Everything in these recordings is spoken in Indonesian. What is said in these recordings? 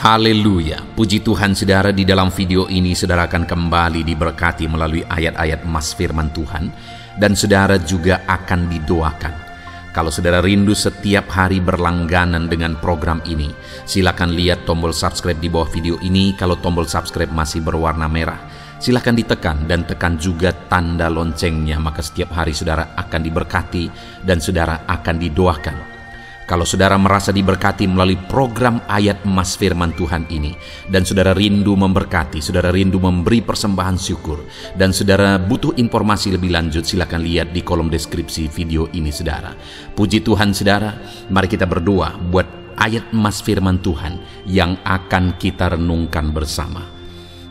Haleluya, puji Tuhan saudara. Di dalam video ini saudara akan kembali diberkati melalui ayat-ayat emas firman Tuhan, dan saudara juga akan didoakan. Kalau saudara rindu setiap hari berlangganan dengan program ini, silakan lihat tombol subscribe di bawah video ini. Kalau tombol subscribe masih berwarna merah, silakan ditekan dan tekan juga tanda loncengnya, maka setiap hari saudara akan diberkati dan saudara akan didoakan. Kalau saudara merasa diberkati melalui program ayat emas firman Tuhan ini, dan saudara rindu memberkati, saudara rindu memberi persembahan syukur, dan saudara butuh informasi lebih lanjut, silakan lihat di kolom deskripsi video ini saudara. Puji Tuhan saudara, mari kita berdoa buat ayat emas firman Tuhan yang akan kita renungkan bersama.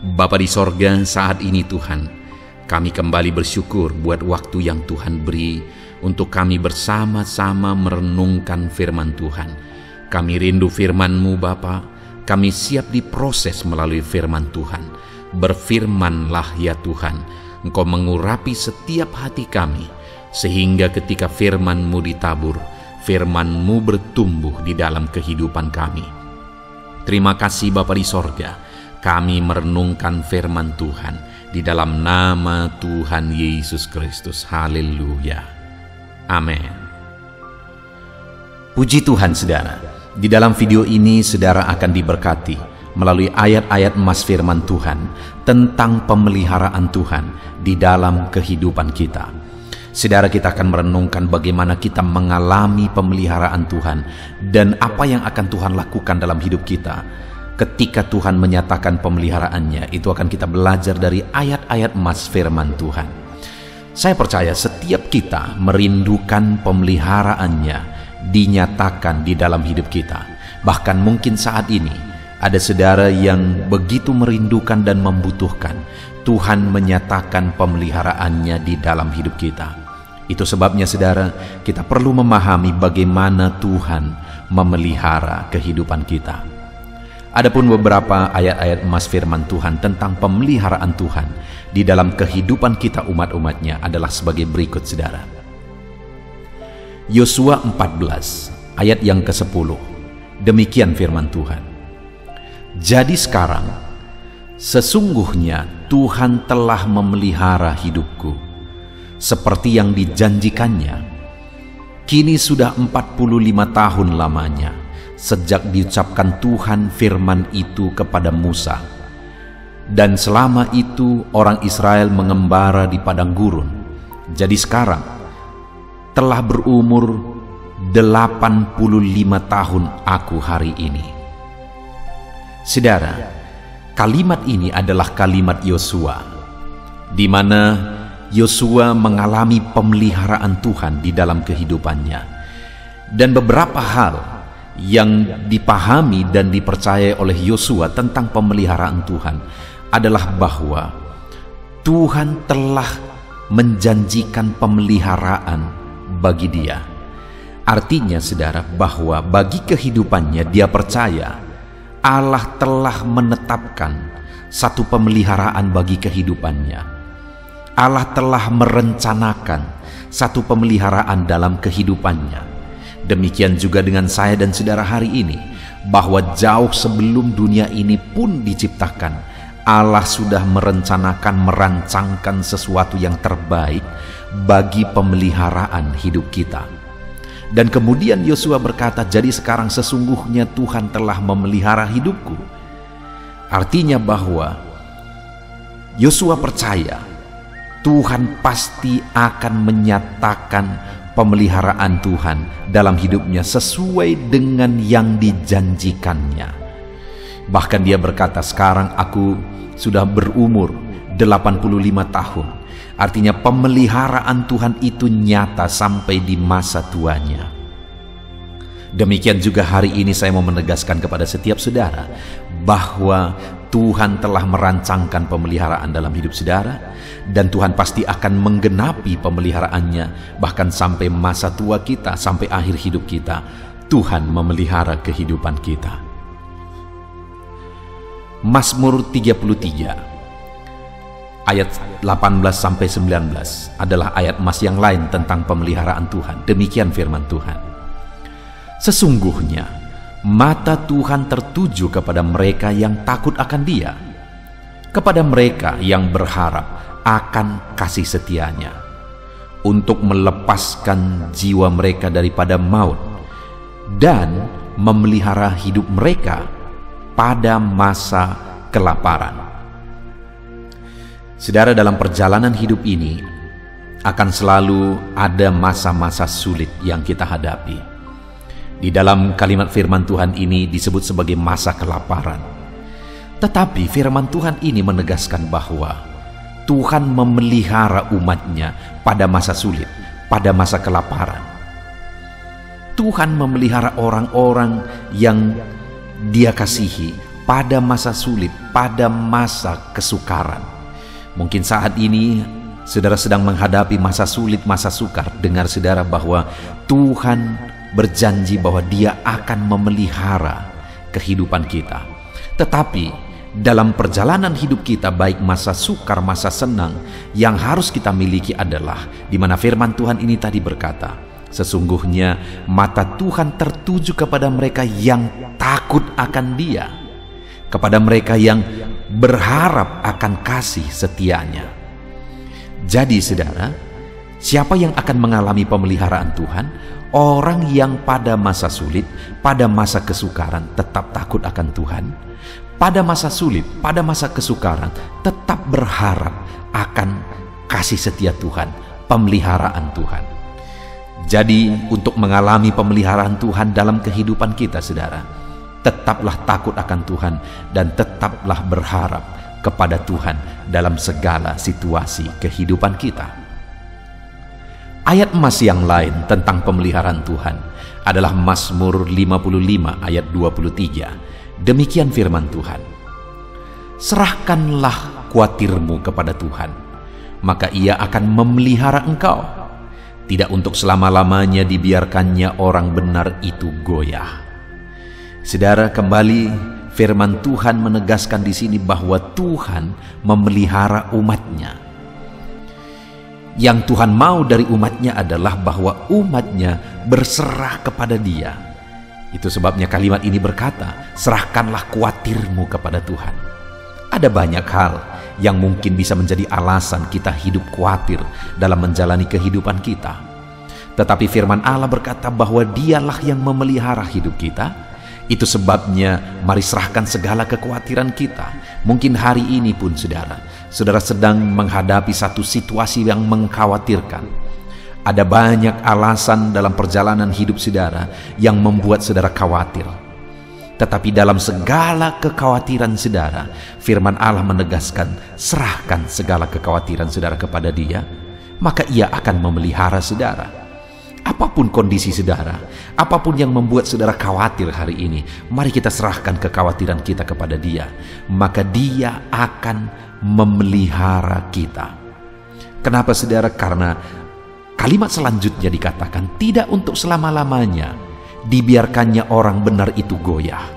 Bapa di sorga, saat ini Tuhan, kami kembali bersyukur buat waktu yang Tuhan beri untuk kami bersama-sama merenungkan firman Tuhan. Kami rindu firman-Mu Bapa, kami siap diproses melalui firman Tuhan. Berfirmanlah ya Tuhan, Engkau mengurapi setiap hati kami, sehingga ketika firman-Mu ditabur, firman-Mu bertumbuh di dalam kehidupan kami. Terima kasih Bapa di sorga, kami merenungkan firman Tuhan di dalam nama Tuhan Yesus Kristus. Haleluya. Amin. Puji Tuhan saudara, di dalam video ini saudara akan diberkati melalui ayat-ayat emas firman Tuhan tentang pemeliharaan Tuhan di dalam kehidupan kita. Saudara, kita akan merenungkan bagaimana kita mengalami pemeliharaan Tuhan dan apa yang akan Tuhan lakukan dalam hidup kita. Ketika Tuhan menyatakan pemeliharaannya, itu akan kita belajar dari ayat-ayat emas firman Tuhan. Saya percaya setiap kita merindukan pemeliharaannya dinyatakan di dalam hidup kita. Bahkan mungkin saat ini ada saudara yang begitu merindukan dan membutuhkan Tuhan menyatakan pemeliharaannya di dalam hidup kita. Itu sebabnya saudara, kita perlu memahami bagaimana Tuhan memelihara kehidupan kita. Adapun beberapa ayat-ayat emas firman Tuhan tentang pemeliharaan Tuhan di dalam kehidupan kita umat-umatnya adalah sebagai berikut saudara. Yosua 14 ayat yang ke-10, demikian firman Tuhan. Jadi sekarang, sesungguhnya Tuhan telah memelihara hidupku, seperti yang dijanjikannya. Kini sudah 45 tahun lamanya sejak diucapkan Tuhan firman itu kepada Musa. Dan selama itu orang Israel mengembara di padang gurun. Jadi sekarang telah berumur 85 tahun aku hari ini. Saudara, kalimat ini adalah kalimat Yosua, di mana Yosua mengalami pemeliharaan Tuhan di dalam kehidupannya. Dan beberapa hal yang dipahami dan dipercaya oleh Yosua tentang pemeliharaan Tuhan adalah bahwa Tuhan telah menjanjikan pemeliharaan bagi dia. Artinya saudara, bahwa bagi kehidupannya dia percaya Allah telah menetapkan satu pemeliharaan bagi kehidupannya. Allah telah merencanakan satu pemeliharaan dalam kehidupannya. Demikian juga dengan saya dan saudara hari ini, bahwa jauh sebelum dunia ini pun diciptakan, Allah sudah merencanakan, merancangkan sesuatu yang terbaik bagi pemeliharaan hidup kita. Dan kemudian Yosua berkata, jadi sekarang sesungguhnya Tuhan telah memelihara hidupku. Artinya bahwa Yosua percaya Tuhan pasti akan menyatakan pemeliharaan Tuhan dalam hidupnya sesuai dengan yang dijanjikannya. Bahkan dia berkata, sekarang aku sudah berumur 85 tahun. Artinya pemeliharaan Tuhan itu nyata sampai di masa tuanya. Demikian juga hari ini saya mau menegaskan kepada setiap saudara bahwa Tuhan telah merancangkan pemeliharaan dalam hidup saudara, dan Tuhan pasti akan menggenapi pemeliharaannya bahkan sampai masa tua kita, sampai akhir hidup kita. Tuhan memelihara kehidupan kita. Mazmur 33 ayat 18-19 adalah ayat emas yang lain tentang pemeliharaan Tuhan. Demikian firman Tuhan. Sesungguhnya Mata Tuhan tertuju kepada mereka yang takut akan Dia, kepada mereka yang berharap akan kasih setia-Nya, untuk melepaskan jiwa mereka daripada maut dan memelihara hidup mereka pada masa kelaparan. Saudara, dalam perjalanan hidup ini akan selalu ada masa-masa sulit yang kita hadapi. Di dalam kalimat firman Tuhan ini disebut sebagai masa kelaparan. Tetapi firman Tuhan ini menegaskan bahwa Tuhan memelihara umat-Nya pada masa sulit, pada masa kelaparan. Tuhan memelihara orang-orang yang Dia kasihi pada masa sulit, pada masa kesukaran. Mungkin saat ini saudara sedang menghadapi masa sulit, masa sukar. Dengar saudara bahwa Tuhan berjanji bahwa Dia akan memelihara kehidupan kita. Tetapi dalam perjalanan hidup kita, baik masa sukar, masa senang, yang harus kita miliki adalah di mana firman Tuhan ini tadi berkata, sesungguhnya mata Tuhan tertuju kepada mereka yang takut akan Dia, kepada mereka yang berharap akan kasih setia-Nya. Jadi saudara, siapa yang akan mengalami pemeliharaan Tuhan? Orang yang pada masa sulit, pada masa kesukaran tetap takut akan Tuhan, pada masa sulit, pada masa kesukaran tetap berharap akan kasih setia Tuhan, pemeliharaan Tuhan. Jadi untuk mengalami pemeliharaan Tuhan dalam kehidupan kita, saudara, tetaplah takut akan Tuhan dan tetaplah berharap kepada Tuhan dalam segala situasi kehidupan kita. Ayat emas yang lain tentang pemeliharaan Tuhan adalah Mazmur 55 ayat 23. Demikian firman Tuhan, serahkanlah kuatirmu kepada Tuhan, maka Ia akan memelihara engkau. Tidak untuk selama-lamanya dibiarkannya orang benar itu goyah. Saudara, kembali firman Tuhan menegaskan di sini bahwa Tuhan memelihara umat-Nya. Yang Tuhan mau dari umat-Nya adalah bahwa umat-Nya berserah kepada Dia. Itu sebabnya kalimat ini berkata, serahkanlah kuatirmu kepada Tuhan. Ada banyak hal yang mungkin bisa menjadi alasan kita hidup khawatir dalam menjalani kehidupan kita. Tetapi firman Allah berkata bahwa Dialah yang memelihara hidup kita. Itu sebabnya mari serahkan segala kekhawatiran kita. Mungkin hari ini pun saudara sedang menghadapi satu situasi yang mengkhawatirkan. Ada banyak alasan dalam perjalanan hidup saudara yang membuat saudara khawatir. Tetapi dalam segala kekhawatiran saudara, firman Allah menegaskan, serahkan segala kekhawatiran saudara kepada Dia, maka Ia akan memelihara saudara. Apapun kondisi saudara, apapun yang membuat saudara khawatir hari ini, mari kita serahkan kekhawatiran kita kepada Dia, maka Dia akan memelihara kita. Kenapa saudara? Karena kalimat selanjutnya dikatakan, tidak untuk selama-lamanya dibiarkannya orang benar itu goyah.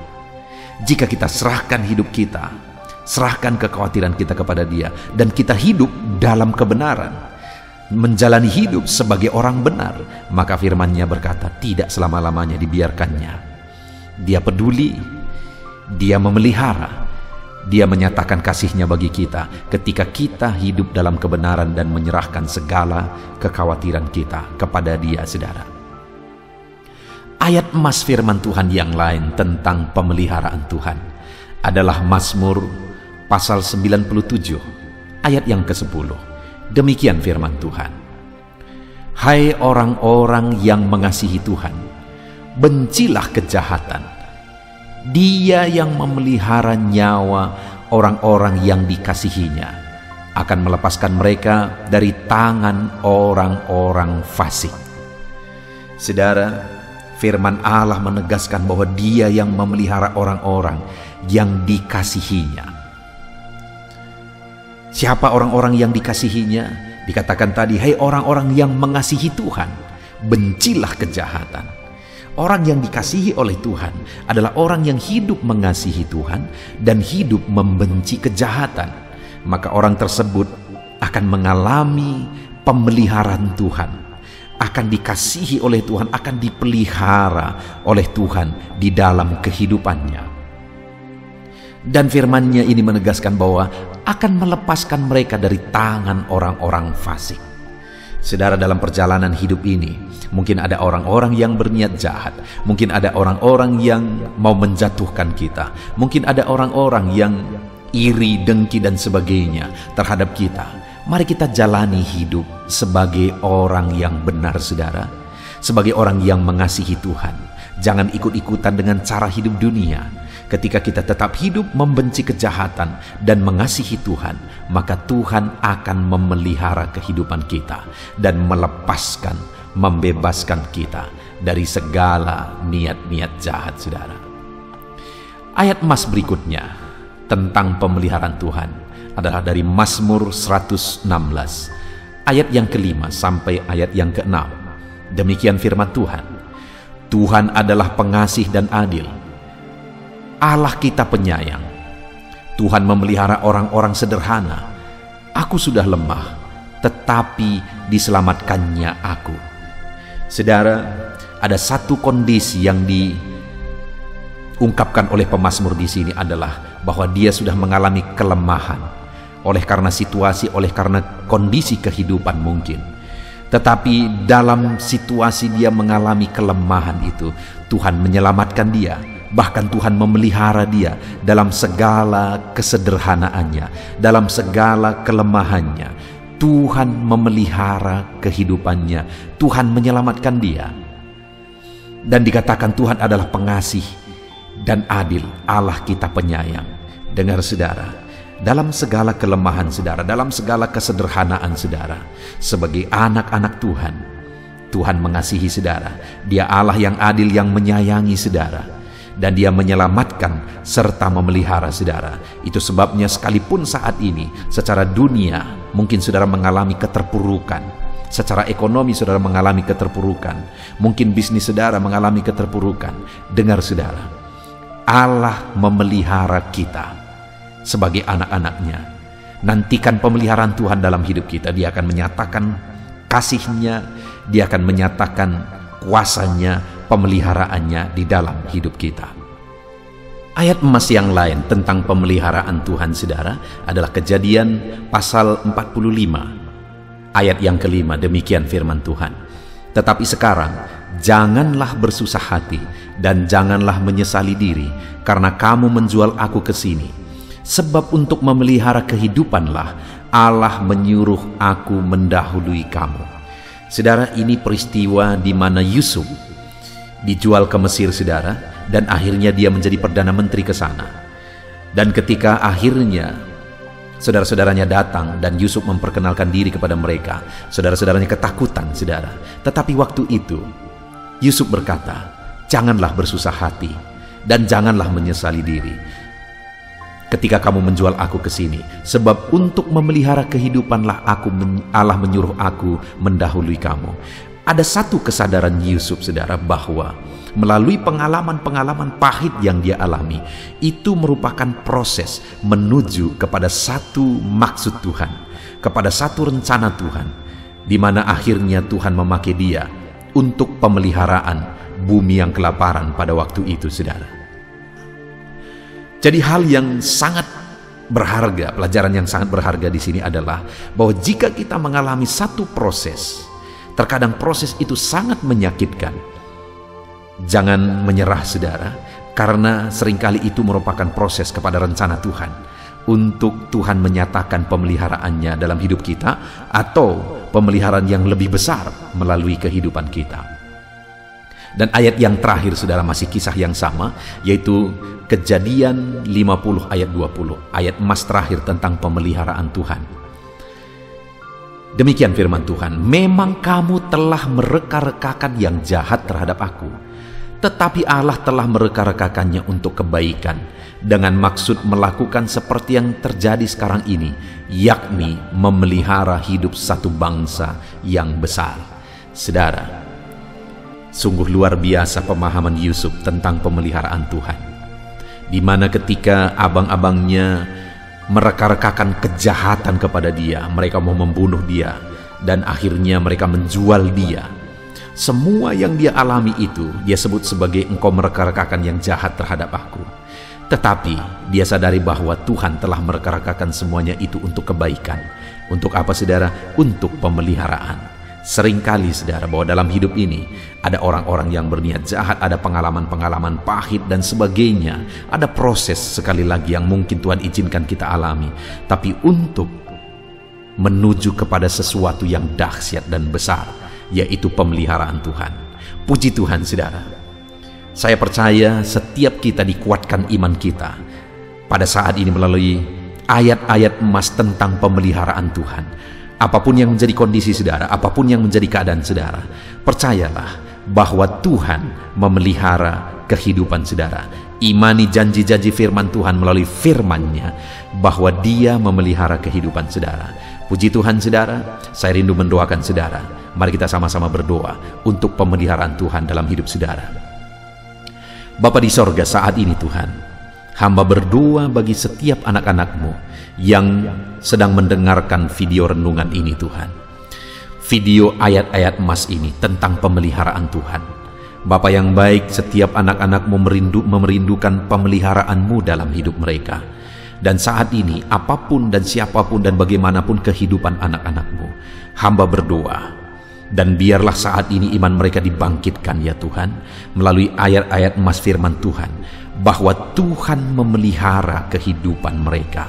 Jika kita serahkan hidup kita, serahkan kekhawatiran kita kepada Dia, dan kita hidup dalam kebenaran, menjalani hidup sebagai orang benar, maka firman-Nya berkata, tidak selama-lamanya dibiarkannya. Dia peduli, Dia memelihara, Dia menyatakan kasih-Nya bagi kita ketika kita hidup dalam kebenaran dan menyerahkan segala kekhawatiran kita kepada Dia, saudara. Ayat emas firman Tuhan yang lain tentang pemeliharaan Tuhan adalah Mazmur pasal 97 ayat yang ke-10. Demikian firman Tuhan, hai orang-orang yang mengasihi Tuhan, bencilah kejahatan. Dia yang memelihara nyawa orang-orang yang dikasihinya akan melepaskan mereka dari tangan orang-orang fasik. Saudara, firman Allah menegaskan bahwa Dia yang memelihara orang-orang yang dikasihinya. Siapa orang-orang yang dikasihinya? Dikatakan tadi, hai orang-orang yang mengasihi Tuhan, bencilah kejahatan. Orang yang dikasihi oleh Tuhan adalah orang yang hidup mengasihi Tuhan dan hidup membenci kejahatan. Maka orang tersebut akan mengalami pemeliharaan Tuhan, akan dikasihi oleh Tuhan, akan dipelihara oleh Tuhan di dalam kehidupannya. Dan firman-Nya ini menegaskan bahwa akan melepaskan mereka dari tangan orang-orang fasik. Saudara, dalam perjalanan hidup ini mungkin ada orang-orang yang berniat jahat, mungkin ada orang-orang yang mau menjatuhkan kita, mungkin ada orang-orang yang iri, dengki dan sebagainya terhadap kita. Mari kita jalani hidup sebagai orang yang benar, saudara, sebagai orang yang mengasihi Tuhan. Jangan ikut-ikutan dengan cara hidup dunia. Ketika kita tetap hidup membenci kejahatan dan mengasihi Tuhan, maka Tuhan akan memelihara kehidupan kita dan melepaskan, membebaskan kita dari segala niat-niat jahat, saudara. Ayat emas berikutnya tentang pemeliharaan Tuhan adalah dari Mazmur 116, ayat yang ke-5 sampai ayat yang ke-6. Demikian firman Tuhan. Tuhan adalah pengasih dan adil, Allah kita penyayang. Tuhan memelihara orang-orang sederhana. Aku sudah lemah, tetapi diselamatkannya aku. Saudara, ada satu kondisi yang diungkapkan oleh pemazmur di sini adalah bahwa dia sudah mengalami kelemahan oleh karena situasi, oleh karena kondisi kehidupan mungkin. Tetapi dalam situasi dia mengalami kelemahan itu, Tuhan menyelamatkan dia. Bahkan Tuhan memelihara dia dalam segala kesederhanaannya, dalam segala kelemahannya. Tuhan memelihara kehidupannya, Tuhan menyelamatkan dia. Dan dikatakan Tuhan adalah pengasih dan adil, Allah kita penyayang. Dengar saudara, dalam segala kelemahan saudara, dalam segala kesederhanaan saudara, sebagai anak-anak Tuhan, Tuhan mengasihi saudara. Dia Allah yang adil, yang menyayangi saudara. Dan dia menyelamatkan serta memelihara saudara. Itu sebabnya sekalipun saat ini secara dunia mungkin saudara mengalami keterpurukan, secara ekonomi saudara mengalami keterpurukan, mungkin bisnis saudara mengalami keterpurukan, dengar saudara, Allah memelihara kita sebagai anak-anaknya. Nantikan pemeliharaan Tuhan dalam hidup kita. Dia akan menyatakan kasih-Nya, dia akan menyatakan kuasa-Nya, pemeliharaannya di dalam hidup kita. Ayat emas yang lain tentang pemeliharaan Tuhan saudara adalah Kejadian pasal 45 ayat yang ke-5. Demikian firman Tuhan. Tetapi sekarang janganlah bersusah hati dan janganlah menyesali diri karena kamu menjual aku ke sini, sebab untuk memelihara kehidupanlah Allah menyuruh aku mendahului kamu. Saudara, ini peristiwa di mana Yusuf dijual ke Mesir saudara, dan akhirnya dia menjadi Perdana Menteri ke sana. Dan ketika akhirnya saudara-saudaranya datang dan Yusuf memperkenalkan diri kepada mereka, saudara-saudaranya ketakutan saudara. Tetapi waktu itu Yusuf berkata, janganlah bersusah hati dan janganlah menyesali diri ketika kamu menjual aku ke sini, sebab untuk memelihara kehidupanlah Allah menyuruh aku mendahului kamu. Ada satu kesadaran Yusuf saudara, bahwa melalui pengalaman-pengalaman pahit yang dia alami, itu merupakan proses menuju kepada satu maksud Tuhan, kepada satu rencana Tuhan, di mana akhirnya Tuhan memakai dia untuk pemeliharaan bumi yang kelaparan pada waktu itu saudara. Jadi hal yang sangat berharga, pelajaran yang sangat berharga di sini adalah bahwa jika kita mengalami satu proses, terkadang proses itu sangat menyakitkan. Jangan menyerah saudara, karena seringkali itu merupakan proses kepada rencana Tuhan, untuk Tuhan menyatakan pemeliharaannya dalam hidup kita, atau pemeliharaan yang lebih besar melalui kehidupan kita. Dan ayat yang terakhir saudara masih kisah yang sama, yaitu Kejadian 50 ayat 20, ayat emas terakhir tentang pemeliharaan Tuhan. Demikian firman Tuhan, memang kamu telah mereka-rekakan yang jahat terhadap aku, tetapi Allah telah mereka-rekakannya untuk kebaikan, dengan maksud melakukan seperti yang terjadi sekarang ini, yakni memelihara hidup satu bangsa yang besar. Saudara, sungguh luar biasa pemahaman Yusuf tentang pemeliharaan Tuhan, di mana ketika abang-abangnya mereka-rekakan kejahatan kepada dia, mereka mau membunuh dia, dan akhirnya mereka menjual dia. Semua yang dia alami itu dia sebut sebagai engkau mereka-rekakan yang jahat terhadap aku. Tetapi dia sadari bahwa Tuhan telah mereka-rekakan semuanya itu untuk kebaikan. Untuk apa, saudara? Untuk pemeliharaan. Seringkali, saudara, bahwa dalam hidup ini ada orang-orang yang berniat jahat, ada pengalaman-pengalaman pahit dan sebagainya. Ada proses sekali lagi yang mungkin Tuhan izinkan kita alami. Tapi untuk menuju kepada sesuatu yang dahsyat dan besar, yaitu pemeliharaan Tuhan. Puji Tuhan, saudara. Saya percaya setiap kita dikuatkan iman kita pada saat ini melalui ayat-ayat emas tentang pemeliharaan Tuhan. Apapun yang menjadi kondisi saudara, apapun yang menjadi keadaan saudara, percayalah bahwa Tuhan memelihara kehidupan saudara. Imani janji-janji firman Tuhan melalui firman-Nya bahwa Dia memelihara kehidupan saudara. Puji Tuhan, saudara. Saya rindu mendoakan saudara. Mari kita sama-sama berdoa untuk pemeliharaan Tuhan dalam hidup saudara. Bapa di sorga, saat ini Tuhan, hamba berdoa bagi setiap anak-anak-Mu yang sedang mendengarkan video renungan ini Tuhan. Video ayat-ayat emas ini tentang pemeliharaan Tuhan. Bapa yang baik, setiap anak-anak-Mu merindukan pemeliharaan-Mu dalam hidup mereka. Dan saat ini apapun dan siapapun dan bagaimanapun kehidupan anak-anak-Mu, hamba berdoa. Dan biarlah saat ini iman mereka dibangkitkan ya Tuhan, melalui ayat-ayat emas firman Tuhan, bahwa Tuhan memelihara kehidupan mereka.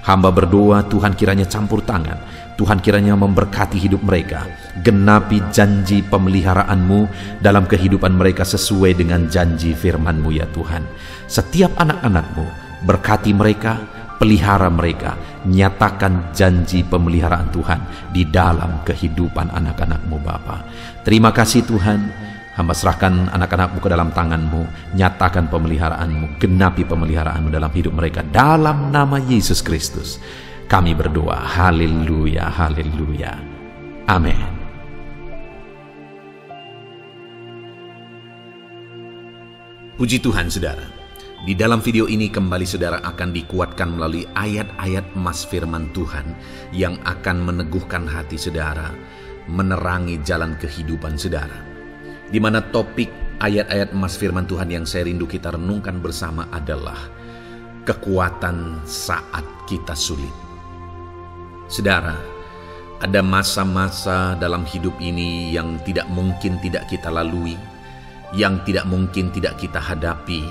Hamba berdoa Tuhan kiranya campur tangan, Tuhan kiranya memberkati hidup mereka, genapi janji pemeliharaan-Mu dalam kehidupan mereka sesuai dengan janji firman-Mu ya Tuhan. Setiap anak-anak-Mu, berkati mereka, pelihara mereka, nyatakan janji pemeliharaan Tuhan di dalam kehidupan anak-anak-Mu Bapa. Terima kasih Tuhan, hamba serahkan anak-anak-Mu ke dalam tangan-Mu, nyatakan pemeliharaan-Mu, genapi pemeliharaan-Mu dalam hidup mereka, dalam nama Yesus Kristus kami berdoa. Haleluya, haleluya, amin. Puji Tuhan, saudara. Di dalam video ini kembali saudara akan dikuatkan melalui ayat-ayat emas firman Tuhan yang akan meneguhkan hati saudara, menerangi jalan kehidupan saudara. Di mana topik ayat-ayat emas firman Tuhan yang saya rindu kita renungkan bersama adalah kekuatan saat kita sulit. Saudara, ada masa-masa dalam hidup ini yang tidak mungkin tidak kita lalui, yang tidak mungkin tidak kita hadapi,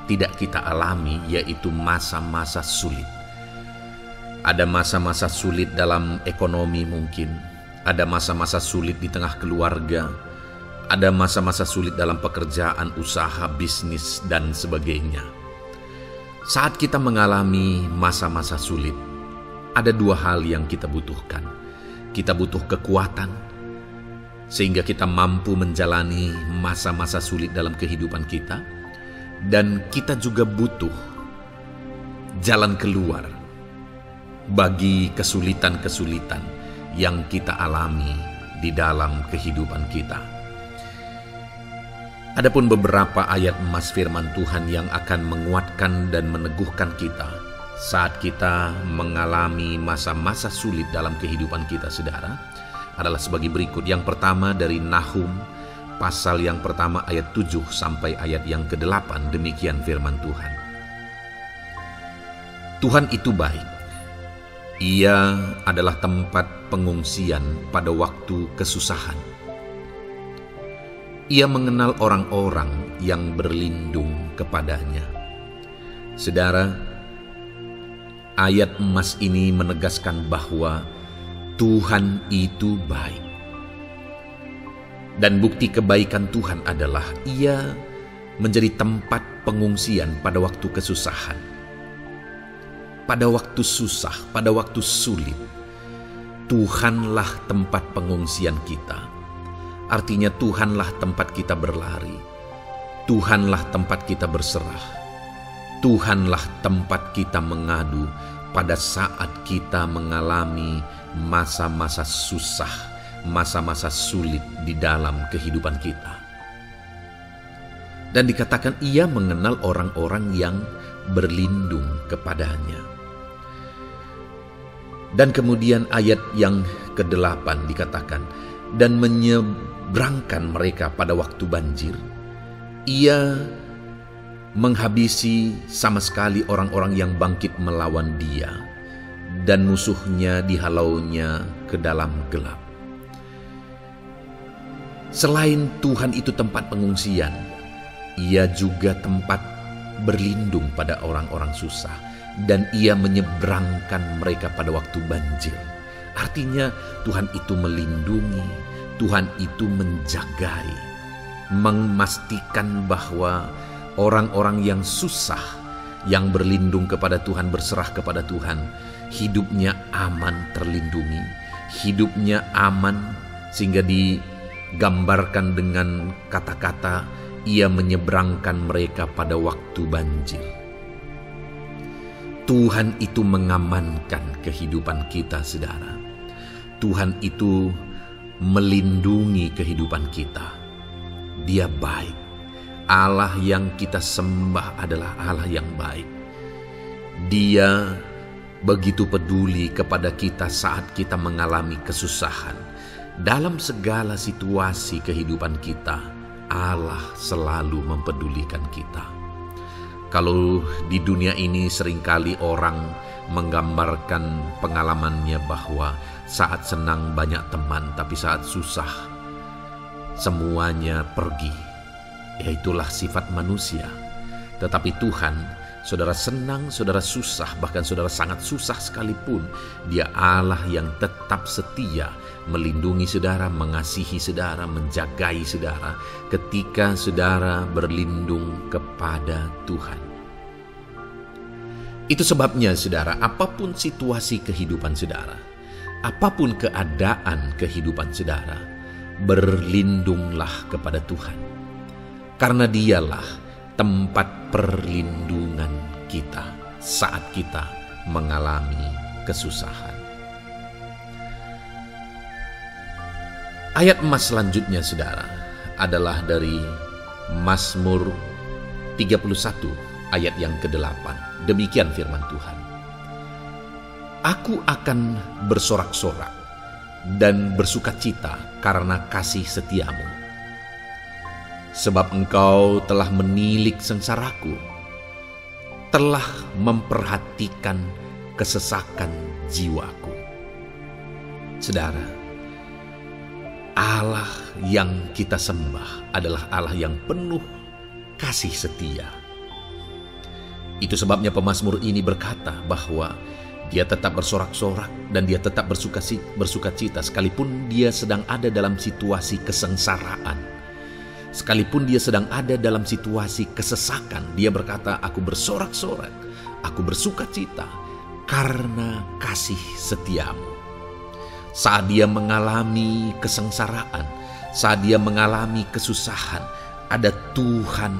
tidak kita alami, yaitu masa-masa sulit. Ada masa-masa sulit dalam ekonomi mungkin, ada masa-masa sulit di tengah keluarga, ada masa-masa sulit dalam pekerjaan, usaha, bisnis, dan sebagainya. Saat kita mengalami masa-masa sulit, ada dua hal yang kita butuhkan. Kita butuh kekuatan, sehingga kita mampu menjalani masa-masa sulit dalam kehidupan kita. Dan kita juga butuh jalan keluar bagi kesulitan-kesulitan yang kita alami di dalam kehidupan kita. Adapun beberapa ayat emas firman Tuhan yang akan menguatkan dan meneguhkan kita saat kita mengalami masa-masa sulit dalam kehidupan kita, saudara, adalah sebagai berikut. Yang pertama dari Nahum pasal yang pertama ayat 7 sampai ayat yang ke-8, demikian firman Tuhan. Tuhan itu baik. Ia adalah tempat pengungsian pada waktu kesusahan. Ia mengenal orang-orang yang berlindung kepadanya. Saudara, ayat emas ini menegaskan bahwa Tuhan itu baik. Dan bukti kebaikan Tuhan adalah Ia menjadi tempat pengungsian pada waktu kesusahan. Pada waktu susah, pada waktu sulit, Tuhanlah tempat pengungsian kita. Artinya Tuhanlah tempat kita berlari. Tuhanlah tempat kita berserah. Tuhanlah tempat kita mengadu pada saat kita mengalami masa-masa susah, masa-masa sulit di dalam kehidupan kita. Dan dikatakan ia mengenal orang-orang yang berlindung kepadanya. Dan kemudian ayat yang ke-8 dikatakan, dan menyeberangkan mereka pada waktu banjir. Ia menghabisi sama sekali orang-orang yang bangkit melawan Dia, dan musuhnya dihalaunya ke dalam gelap. Selain Tuhan itu tempat pengungsian, Ia juga tempat berlindung pada orang-orang susah, dan Ia menyeberangkan mereka pada waktu banjir. Artinya Tuhan itu melindungi, Tuhan itu menjagai, memastikan bahwa orang-orang yang susah, yang berlindung kepada Tuhan, berserah kepada Tuhan, hidupnya aman, terlindungi, hidupnya aman, sehingga digambarkan dengan kata-kata Ia menyeberangkan mereka pada waktu banjir. Tuhan itu mengamankan kehidupan kita, saudara. Tuhan itu melindungi kehidupan kita. Dia baik. Allah yang kita sembah adalah Allah yang baik. Dia begitu peduli kepada kita saat kita mengalami kesusahan. Dalam segala situasi kehidupan kita, Allah selalu mempedulikan kita. Kalau di dunia ini seringkali orang menggambarkan pengalamannya bahwa saat senang banyak teman, tapi saat susah semuanya pergi. Ya, itulah sifat manusia. Tetapi Tuhan, saudara senang, saudara susah, bahkan saudara sangat susah sekalipun, Dia Allah yang tetap setia melindungi saudara, mengasihi saudara, menjagai saudara ketika saudara berlindung kepada Tuhan. Itu sebabnya saudara, apapun situasi kehidupan saudara, apapun keadaan kehidupan saudara, berlindunglah kepada Tuhan. Karena Dialah tempat perlindungan kita saat kita mengalami kesusahan. Ayat emas selanjutnya saudara adalah dari Mazmur 31 ayat yang ke-8. Demikian firman Tuhan. Aku akan bersorak-sorak dan bersukacita karena kasih setiamu. Sebab Engkau telah menilik sengsaraku, telah memperhatikan kesesakan jiwaku. Saudara, Allah yang kita sembah adalah Allah yang penuh kasih setia. Itu sebabnya pemazmur ini berkata bahwa dia tetap bersorak-sorak dan dia tetap bersukacita sekalipun dia sedang ada dalam situasi kesengsaraan. Sekalipun dia sedang ada dalam situasi kesesakan, dia berkata, aku bersorak-sorak, aku bersukacita karena kasih setiamu. Saat dia mengalami kesengsaraan, saat dia mengalami kesusahan, ada Tuhan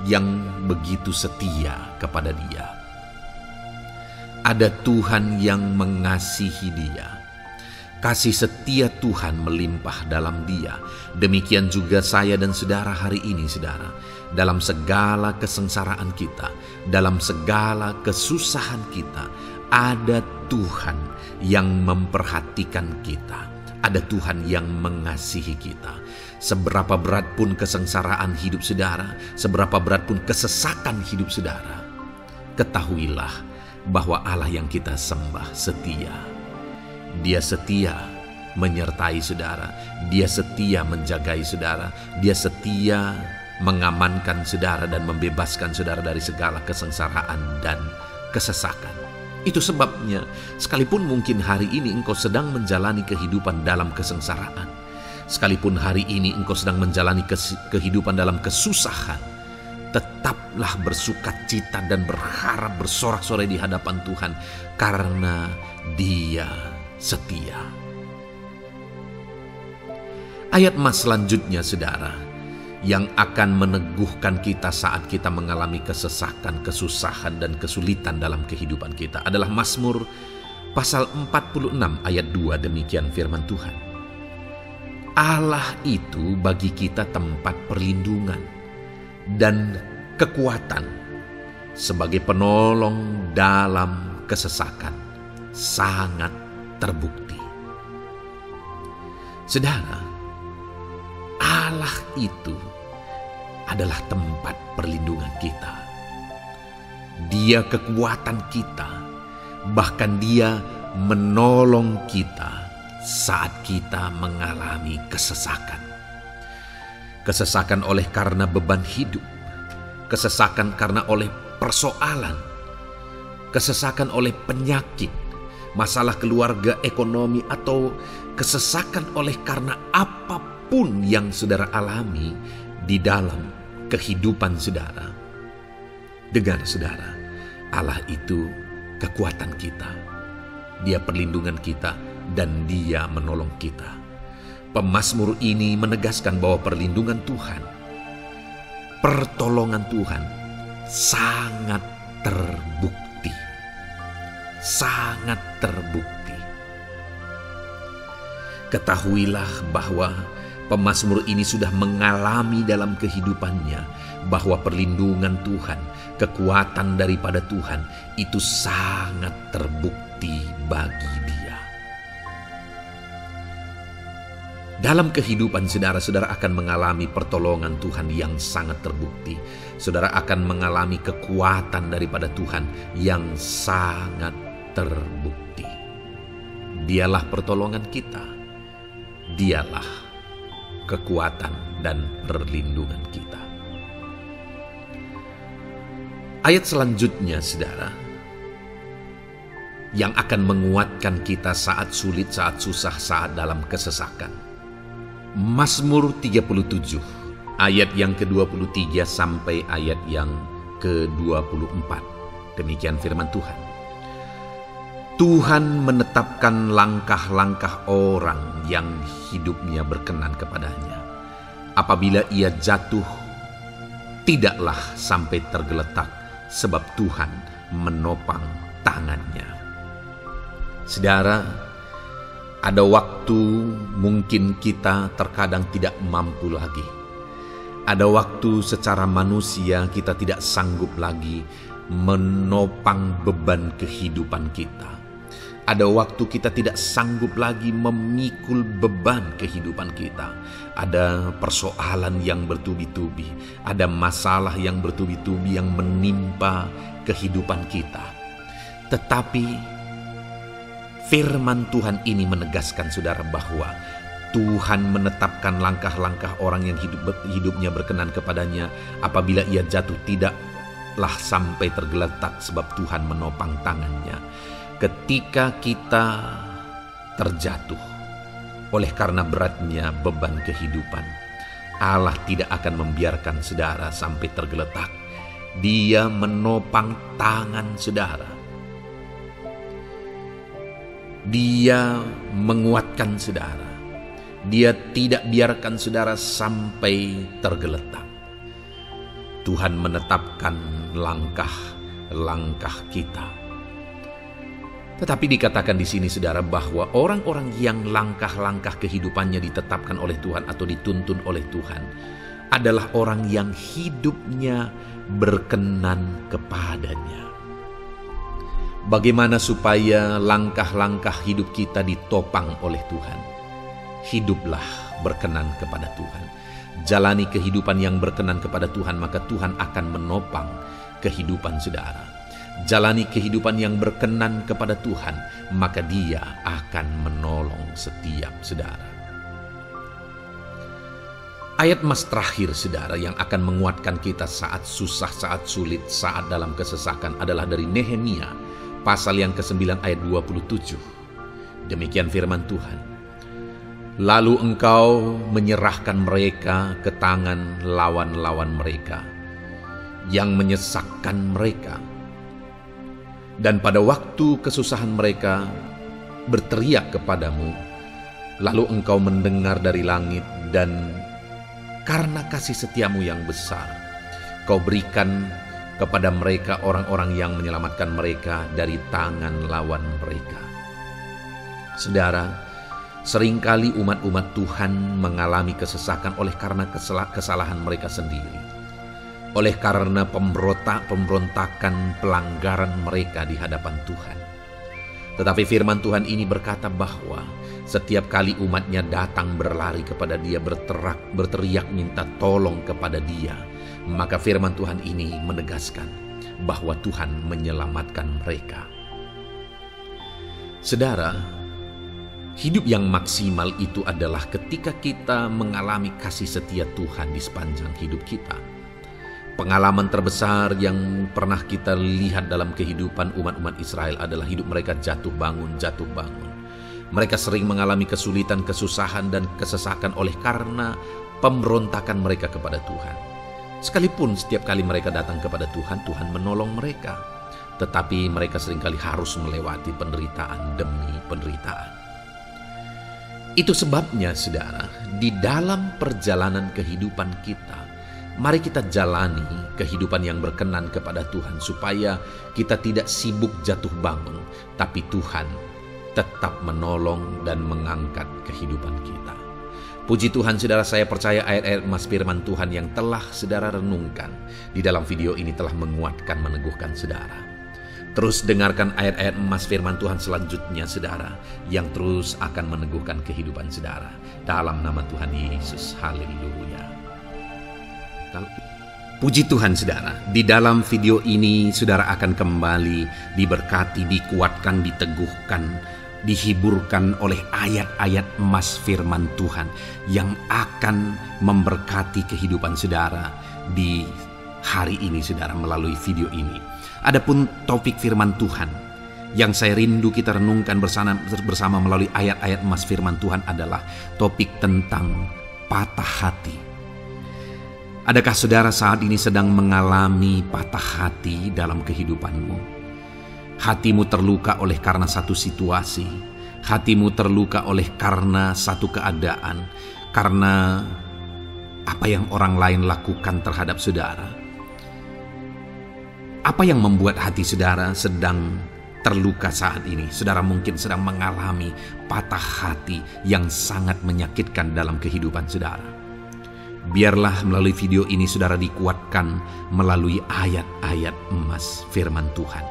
yang begitu setia kepada dia. Ada Tuhan yang mengasihi dia. Kasih setia Tuhan melimpah dalam Dia. Demikian juga saya dan saudara hari ini, saudara. Dalam segala kesengsaraan kita, dalam segala kesusahan kita, ada Tuhan yang memperhatikan kita. Ada Tuhan yang mengasihi kita. Seberapa berat pun kesengsaraan hidup saudara, seberapa berat pun kesesakan hidup saudara, ketahuilah bahwa Allah yang kita sembah setia. Dia setia menyertai saudara, Dia setia menjagai saudara, Dia setia mengamankan saudara dan membebaskan saudara dari segala kesengsaraan dan kesesakan. Itu sebabnya sekalipun mungkin hari ini engkau sedang menjalani kehidupan dalam kesengsaraan, sekalipun hari ini engkau sedang menjalani kehidupan dalam kesusahan, tetaplah bersukacita dan berharap bersorak-sorai di hadapan Tuhan karena Dia setia. Ayat emas selanjutnya saudara, yang akan meneguhkan kita saat kita mengalami kesesakan, kesusahan dan kesulitan dalam kehidupan kita adalah Mazmur pasal 46 ayat 2. Demikian firman Tuhan. Allah itu bagi kita tempat perlindungan dan kekuatan sebagai penolong dalam kesesakan, sangat terbukti. Saudara, Allah itu adalah tempat perlindungan kita. Dia kekuatan kita, bahkan Dia menolong kita saat kita mengalami kesesakan. Kesesakan oleh karena beban hidup, kesesakan karena oleh persoalan, kesesakan oleh penyakit, masalah keluarga, ekonomi, atau kesesakan oleh karena apapun yang saudara alami di dalam kehidupan saudara. Dengar saudara, Allah itu kekuatan kita. Dia perlindungan kita dan Dia menolong kita. Pemazmur ini menegaskan bahwa perlindungan Tuhan, pertolongan Tuhan sangat terbukti. Sangat terbukti. Ketahuilah bahwa pemazmur ini sudah mengalami dalam kehidupannya bahwa perlindungan Tuhan, kekuatan daripada Tuhan itu sangat terbukti bagi dia. Dalam kehidupan saudara akan mengalami pertolongan Tuhan yang sangat terbukti. Saudara akan mengalami kekuatan daripada Tuhan yang sangat terbukti. Dialah pertolongan kita. Dialah kekuatan dan perlindungan kita. Ayat selanjutnya saudara, yang akan menguatkan kita saat sulit, saat susah, saat dalam kesesakan. Mazmur 37 ayat yang ke-23 sampai ayat yang ke-24. Demikian firman Tuhan. Tuhan menetapkan langkah-langkah orang yang hidupnya berkenan kepadanya. Apabila ia jatuh, tidaklah sampai tergeletak, sebab Tuhan menopang tangannya. Saudara, ada waktu mungkin kita terkadang tidak mampu lagi. Ada waktu secara manusia kita tidak sanggup lagi menopang beban kehidupan kita. Ada waktu kita tidak sanggup lagi memikul beban kehidupan kita. Ada persoalan yang bertubi-tubi, ada masalah yang bertubi-tubi yang menimpa kehidupan kita. Tetapi firman Tuhan ini menegaskan saudara bahwa Tuhan menetapkan langkah-langkah orang yang hidupnya berkenan kepadanya. Apabila ia jatuh, tidaklah sampai tergeletak, sebab Tuhan menopang tangannya. Ketika kita terjatuh oleh karena beratnya beban kehidupan, Allah tidak akan membiarkan saudara sampai tergeletak. Dia menopang tangan saudara. Dia menguatkan saudara. Dia tidak biarkan saudara sampai tergeletak. Tuhan menetapkan langkah-langkah kita. Tetapi dikatakan di sini saudara bahwa orang-orang yang langkah-langkah kehidupannya ditetapkan oleh Tuhan atau dituntun oleh Tuhan adalah orang yang hidupnya berkenan kepadanya. Bagaimana supaya langkah-langkah hidup kita ditopang oleh Tuhan? Hiduplah berkenan kepada Tuhan. Jalani kehidupan yang berkenan kepada Tuhan, maka Tuhan akan menopang kehidupan saudara. Jalani kehidupan yang berkenan kepada Tuhan, maka Dia akan menolong setiap saudara. Ayat mas terakhir saudara yang akan menguatkan kita saat susah, saat sulit, saat dalam kesesakan adalah dari Nehemia pasal yang ke-9 ayat 27. Demikian firman Tuhan. Lalu engkau menyerahkan mereka ke tangan lawan-lawan mereka yang menyesakkan mereka. Dan pada waktu kesusahan mereka berteriak kepadamu, lalu engkau mendengar dari langit, dan karena kasih setiamu yang besar, kau berikan kepada mereka orang-orang yang menyelamatkan mereka dari tangan lawan mereka. Saudara, seringkali umat-umat Tuhan mengalami kesesakan oleh karena kesalahan mereka sendiri. Oleh karena pemberontakan, pelanggaran mereka di hadapan Tuhan. Tetapi firman Tuhan ini berkata bahwa setiap kali umatnya datang berlari kepada dia, berteriak minta tolong kepada dia, maka firman Tuhan ini menegaskan bahwa Tuhan menyelamatkan mereka. Saudara, hidup yang maksimal itu adalah ketika kita mengalami kasih setia Tuhan di sepanjang hidup kita. Pengalaman terbesar yang pernah kita lihat dalam kehidupan umat-umat Israel adalah hidup mereka jatuh bangun. Mereka sering mengalami kesulitan, kesusahan, dan kesesakan oleh karena pemberontakan mereka kepada Tuhan. Sekalipun setiap kali mereka datang kepada Tuhan, Tuhan menolong mereka. Tetapi mereka seringkali harus melewati penderitaan demi penderitaan. Itu sebabnya, saudara, di dalam perjalanan kehidupan kita, mari kita jalani kehidupan yang berkenan kepada Tuhan supaya kita tidak sibuk jatuh bangun, tapi Tuhan tetap menolong dan mengangkat kehidupan kita. Puji Tuhan, saudara, saya percaya ayat-ayat emas firman Tuhan yang telah saudara renungkan di dalam video ini telah menguatkan, meneguhkan saudara. Terus dengarkan ayat-ayat emas firman Tuhan selanjutnya, saudara, yang terus akan meneguhkan kehidupan saudara. Dalam nama Tuhan Yesus, haleluya. Puji Tuhan, saudara, di dalam video ini saudara akan kembali diberkati, dikuatkan, diteguhkan, dihiburkan oleh ayat-ayat emas firman Tuhan yang akan memberkati kehidupan saudara di hari ini, saudara, melalui video ini. Adapun topik firman Tuhan yang saya rindu kita renungkan bersama melalui ayat-ayat emas firman Tuhan adalah topik tentang patah hati. Adakah saudara saat ini sedang mengalami patah hati dalam kehidupanmu? Hatimu terluka oleh karena satu situasi, hatimu terluka oleh karena satu keadaan, karena apa yang orang lain lakukan terhadap saudara. Apa yang membuat hati saudara sedang terluka saat ini? Saudara mungkin sedang mengalami patah hati yang sangat menyakitkan dalam kehidupan saudara. Biarlah melalui video ini saudara dikuatkan melalui ayat-ayat emas firman Tuhan.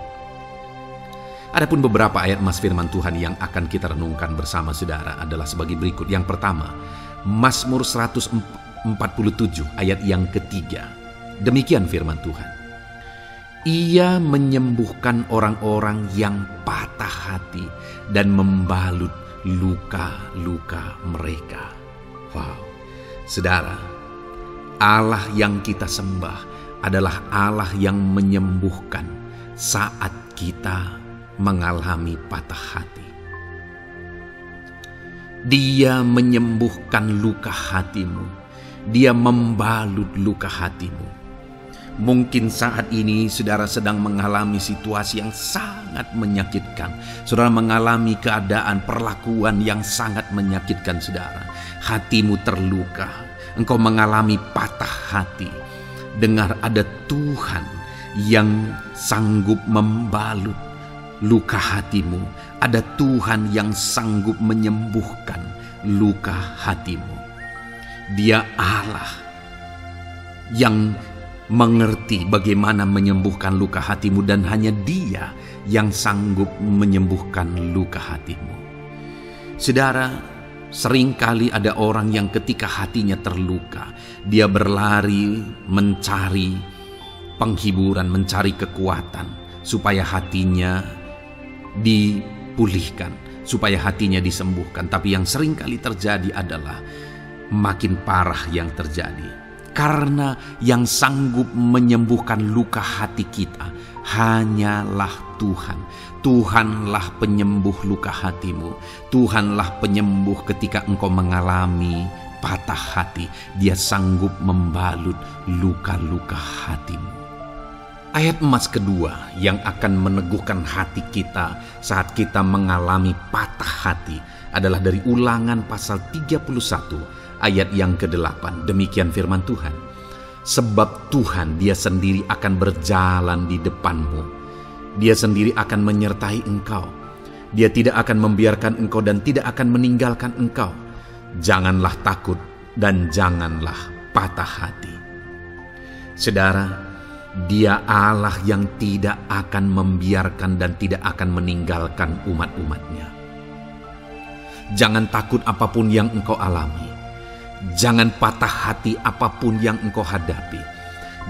Adapun beberapa ayat emas firman Tuhan yang akan kita renungkan bersama saudara adalah sebagai berikut. Yang pertama, Mazmur 147 ayat yang ketiga. Demikian firman Tuhan. Ia menyembuhkan orang-orang yang patah hati dan membalut luka-luka mereka. Wow, saudara, Allah yang kita sembah adalah Allah yang menyembuhkan saat kita mengalami patah hati. Dia menyembuhkan luka hatimu. Dia membalut luka hatimu. Mungkin saat ini saudara sedang mengalami situasi yang sangat menyakitkan. Saudara mengalami keadaan perlakuan yang sangat menyakitkan saudara. Hatimu terluka. Engkau mengalami patah hati. Dengar, ada Tuhan yang sanggup membalut luka hatimu. Ada Tuhan yang sanggup menyembuhkan luka hatimu. Dia Allah yang mengerti bagaimana menyembuhkan luka hatimu, dan hanya Dia yang sanggup menyembuhkan luka hatimu. Saudara, seringkali ada orang yang ketika hatinya terluka, dia berlari mencari penghiburan, mencari kekuatan supaya hatinya dipulihkan, supaya hatinya disembuhkan. Tapi yang seringkali terjadi adalah makin parah yang terjadi. Karena yang sanggup menyembuhkan luka hati kita hanyalah Tuhan. Tuhanlah penyembuh luka hatimu. Tuhanlah penyembuh ketika engkau mengalami patah hati. Dia sanggup membalut luka-luka hatimu. Ayat emas kedua yang akan meneguhkan hati kita saat kita mengalami patah hati adalah dari Ulangan pasal 31 ayat yang ke-8. Demikian firman Tuhan. Sebab Tuhan Dia sendiri akan berjalan di depanmu. Dia sendiri akan menyertai engkau. Dia tidak akan membiarkan engkau dan tidak akan meninggalkan engkau. Janganlah takut dan janganlah patah hati. Saudara, Dia Allah yang tidak akan membiarkan dan tidak akan meninggalkan umat-umatnya. Jangan takut apapun yang engkau alami. Jangan patah hati apapun yang engkau hadapi.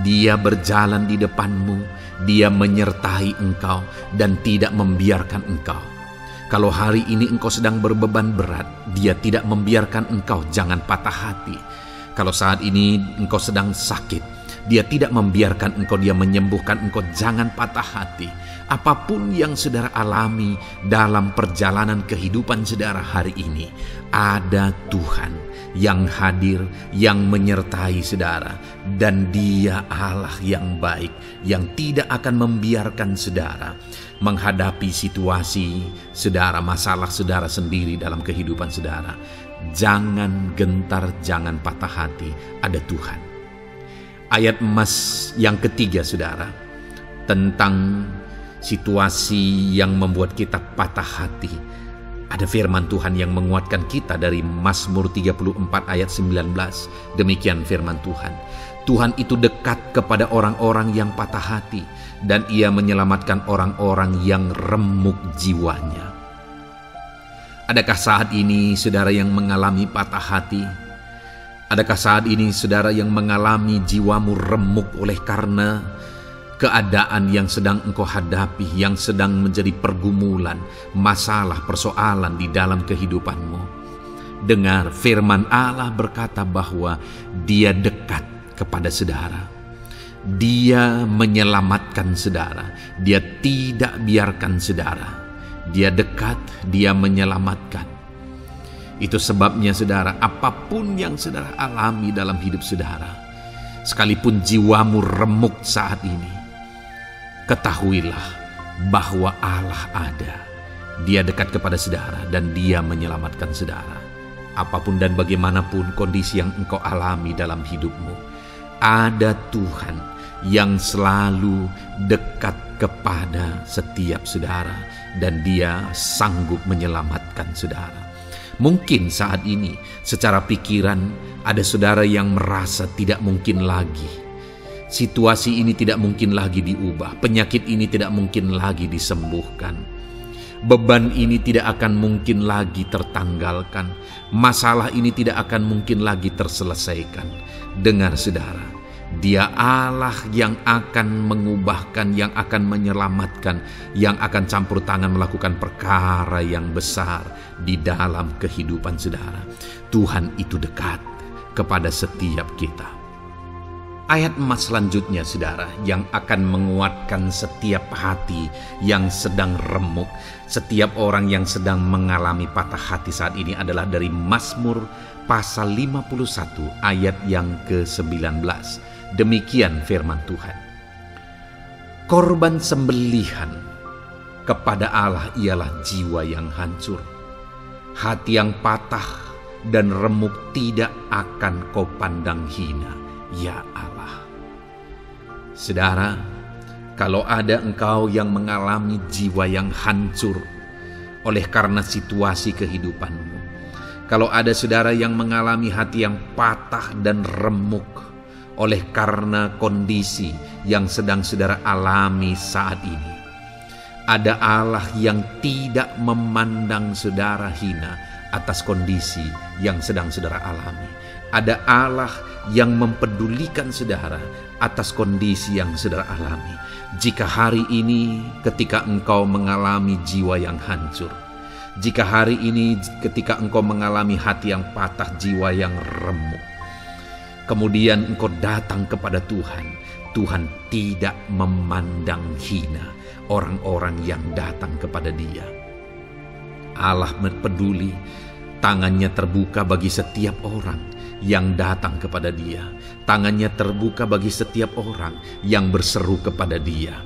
Dia berjalan di depanmu, dia menyertai engkau dan tidak membiarkan engkau. Kalau hari ini engkau sedang berbeban berat, dia tidak membiarkan engkau, jangan patah hati. Kalau saat ini engkau sedang sakit, dia tidak membiarkan engkau, dia menyembuhkan engkau, jangan patah hati. Apapun yang saudara alami dalam perjalanan kehidupan saudara hari ini, ada Tuhan yang hadir, yang menyertai saudara, dan dia Allah yang baik, yang tidak akan membiarkan saudara menghadapi situasi saudara, masalah saudara sendiri dalam kehidupan saudara. Jangan gentar, jangan patah hati, ada Tuhan. Ayat emas yang ketiga saudara, tentang situasi yang membuat kita patah hati. Ada firman Tuhan yang menguatkan kita dari Mazmur 34 ayat 19. Demikian firman Tuhan. Tuhan itu dekat kepada orang-orang yang patah hati, dan ia menyelamatkan orang-orang yang remuk jiwanya. Adakah saat ini saudara yang mengalami patah hati? Adakah saat ini saudara yang mengalami jiwamu remuk oleh karena keadaan yang sedang engkau hadapi, yang sedang menjadi pergumulan, masalah, persoalan di dalam kehidupanmu? Dengar, firman Allah berkata bahwa dia dekat kepada saudara. Dia menyelamatkan saudara. Dia tidak biarkan saudara. Dia dekat, dia menyelamatkan. Itu sebabnya saudara, apapun yang saudara alami dalam hidup saudara, sekalipun jiwamu remuk saat ini, ketahuilah bahwa Allah ada. Dia dekat kepada saudara dan dia menyelamatkan saudara. Apapun dan bagaimanapun kondisi yang engkau alami dalam hidupmu, ada Tuhan yang selalu dekat kepada setiap saudara dan dia sanggup menyelamatkan saudara. Mungkin saat ini secara pikiran ada saudara yang merasa tidak mungkin lagi. Situasi ini tidak mungkin lagi diubah. Penyakit ini tidak mungkin lagi disembuhkan. Beban ini tidak akan mungkin lagi tertanggalkan. Masalah ini tidak akan mungkin lagi terselesaikan. Dengar saudara, dia Allah yang akan mengubahkan, yang akan menyelamatkan, yang akan campur tangan melakukan perkara yang besar di dalam kehidupan saudara. Tuhan itu dekat kepada setiap kita. Ayat emas selanjutnya saudara, yang akan menguatkan setiap hati yang sedang remuk, setiap orang yang sedang mengalami patah hati saat ini adalah dari Mazmur pasal 51 ayat yang ke-19. Demikian firman Tuhan. Korban sembelihan kepada Allah ialah jiwa yang hancur. Hati yang patah dan remuk tidak akan kau pandang hina, ya Allah. Saudara, kalau ada engkau yang mengalami jiwa yang hancur oleh karena situasi kehidupanmu, kalau ada saudara yang mengalami hati yang patah dan remuk oleh karena kondisi yang sedang saudara alami saat ini, ada Allah yang tidak memandang saudara hina atas kondisi yang sedang saudara alami. Ada Allah yang mempedulikan saudara atas kondisi yang saudara alami. Jika hari ini ketika engkau mengalami jiwa yang hancur, jika hari ini ketika engkau mengalami hati yang patah, jiwa yang remuk, kemudian engkau datang kepada Tuhan, Tuhan tidak memandang hina orang-orang yang datang kepada Dia. Allah peduli, tangannya terbuka bagi setiap orang yang datang kepada Dia. Tangannya terbuka bagi setiap orang yang berseru kepada Dia.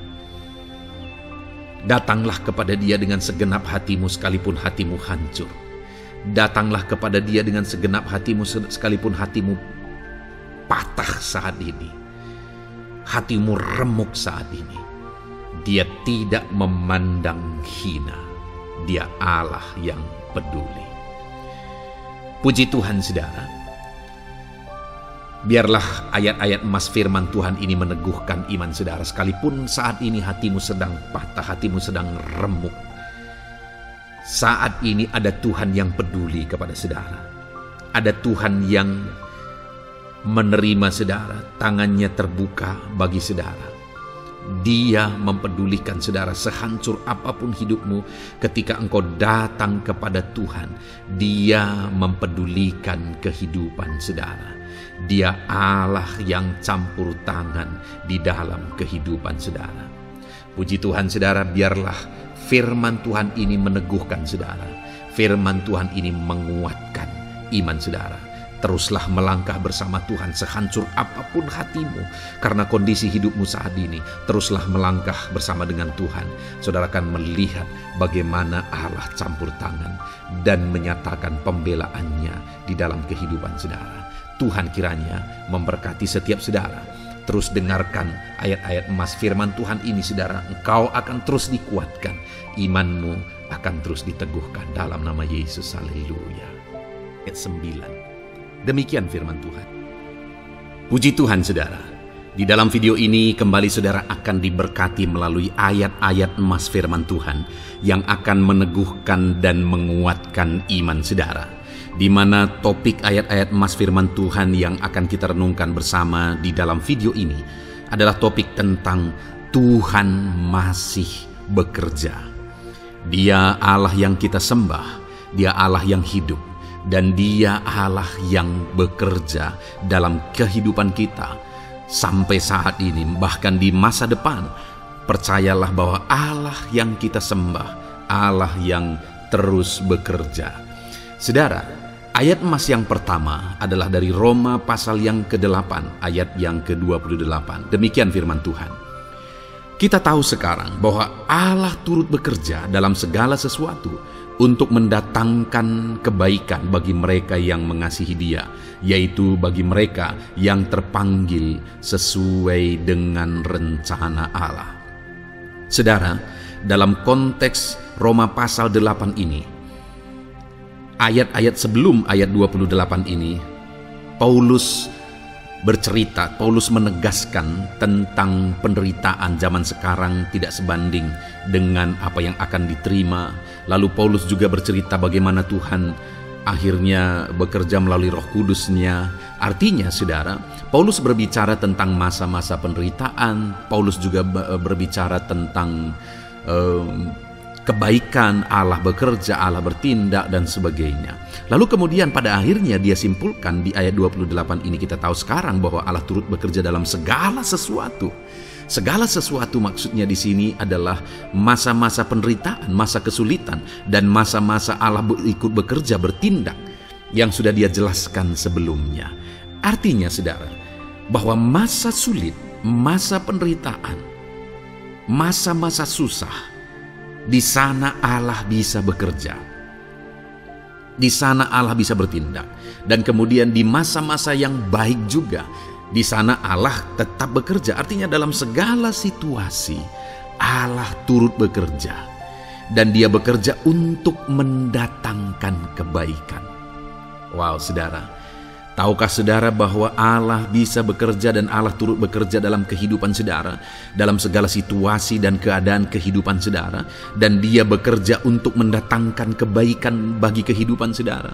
Datanglah kepada Dia dengan segenap hatimu sekalipun hatimu hancur. Datanglah kepada Dia dengan segenap hatimu sekalipun hatimu patah saat ini. Hatimu remuk saat ini. Dia tidak memandang hina. Dia Allah yang peduli. Puji Tuhan saudara. Biarlah ayat-ayat emas firman Tuhan ini meneguhkan iman saudara, sekalipun saat ini hatimu sedang patah, hatimu sedang remuk. Saat ini ada Tuhan yang peduli kepada saudara. Ada Tuhan yang menerima saudara, tangannya terbuka bagi saudara. Dia mempedulikan saudara sehancur apapun hidupmu. Ketika engkau datang kepada Tuhan, Dia mempedulikan kehidupan saudara. Dia Allah yang campur tangan di dalam kehidupan saudara. Puji Tuhan saudara, biarlah firman Tuhan ini meneguhkan saudara. Firman Tuhan ini menguatkan iman saudara. Teruslah melangkah bersama Tuhan sehancur apapun hatimu karena kondisi hidupmu saat ini. Teruslah melangkah bersama dengan Tuhan. Saudara akan melihat bagaimana Allah campur tangan dan menyatakan pembelaannya di dalam kehidupan saudara. Tuhan kiranya memberkati setiap saudara. Terus dengarkan ayat-ayat emas firman Tuhan ini saudara. Engkau akan terus dikuatkan. Imanmu akan terus diteguhkan dalam nama Yesus. Haleluya. Ayat 9. Demikian firman Tuhan. Puji Tuhan saudara. Di dalam video ini kembali saudara akan diberkati melalui ayat-ayat emas firman Tuhan yang akan meneguhkan dan menguatkan iman saudara. Di mana topik ayat-ayat emas firman Tuhan yang akan kita renungkan bersama di dalam video ini adalah topik tentang Tuhan masih bekerja. Dia Allah yang kita sembah, Dia Allah yang hidup, dan Dia Allah yang bekerja dalam kehidupan kita sampai saat ini, bahkan di masa depan. Percayalah bahwa Allah yang kita sembah, Allah yang terus bekerja. Saudara, ayat emas yang pertama adalah dari Roma pasal yang ke-8 ayat yang ke-28. Demikian firman Tuhan. Kita tahu sekarang bahwa Allah turut bekerja dalam segala sesuatu untuk mendatangkan kebaikan bagi mereka yang mengasihi Dia, yaitu bagi mereka yang terpanggil sesuai dengan rencana Allah. Saudara, dalam konteks Roma pasal 8 ini, ayat-ayat sebelum ayat 28 ini, Paulus menegaskan tentang penderitaan zaman sekarang tidak sebanding dengan apa yang akan diterima. Lalu Paulus juga bercerita bagaimana Tuhan akhirnya bekerja melalui Roh Kudus-Nya. Artinya saudara, Paulus berbicara tentang masa-masa penderitaan. Paulus juga berbicara tentang kebaikan, Allah bekerja, Allah bertindak, dan sebagainya. Lalu kemudian pada akhirnya dia simpulkan di ayat 28 ini, kita tahu sekarang bahwa Allah turut bekerja dalam segala sesuatu. Segala sesuatu maksudnya di sini adalah masa-masa penderitaan, masa kesulitan, dan masa-masa Allah ikut bekerja, bertindak, yang sudah dia jelaskan sebelumnya. Artinya saudara, bahwa masa sulit, masa penderitaan, masa-masa susah, di sana Allah bisa bekerja. Di sana Allah bisa bertindak. Dan kemudian di masa-masa yang baik juga, di sana Allah tetap bekerja. Artinya dalam segala situasi Allah turut bekerja. Dan Dia bekerja untuk mendatangkan kebaikan. Wow saudara, tahukah saudara bahwa Allah bisa bekerja dan Allah turut bekerja dalam kehidupan saudara, dalam segala situasi dan keadaan kehidupan saudara, dan Dia bekerja untuk mendatangkan kebaikan bagi kehidupan saudara.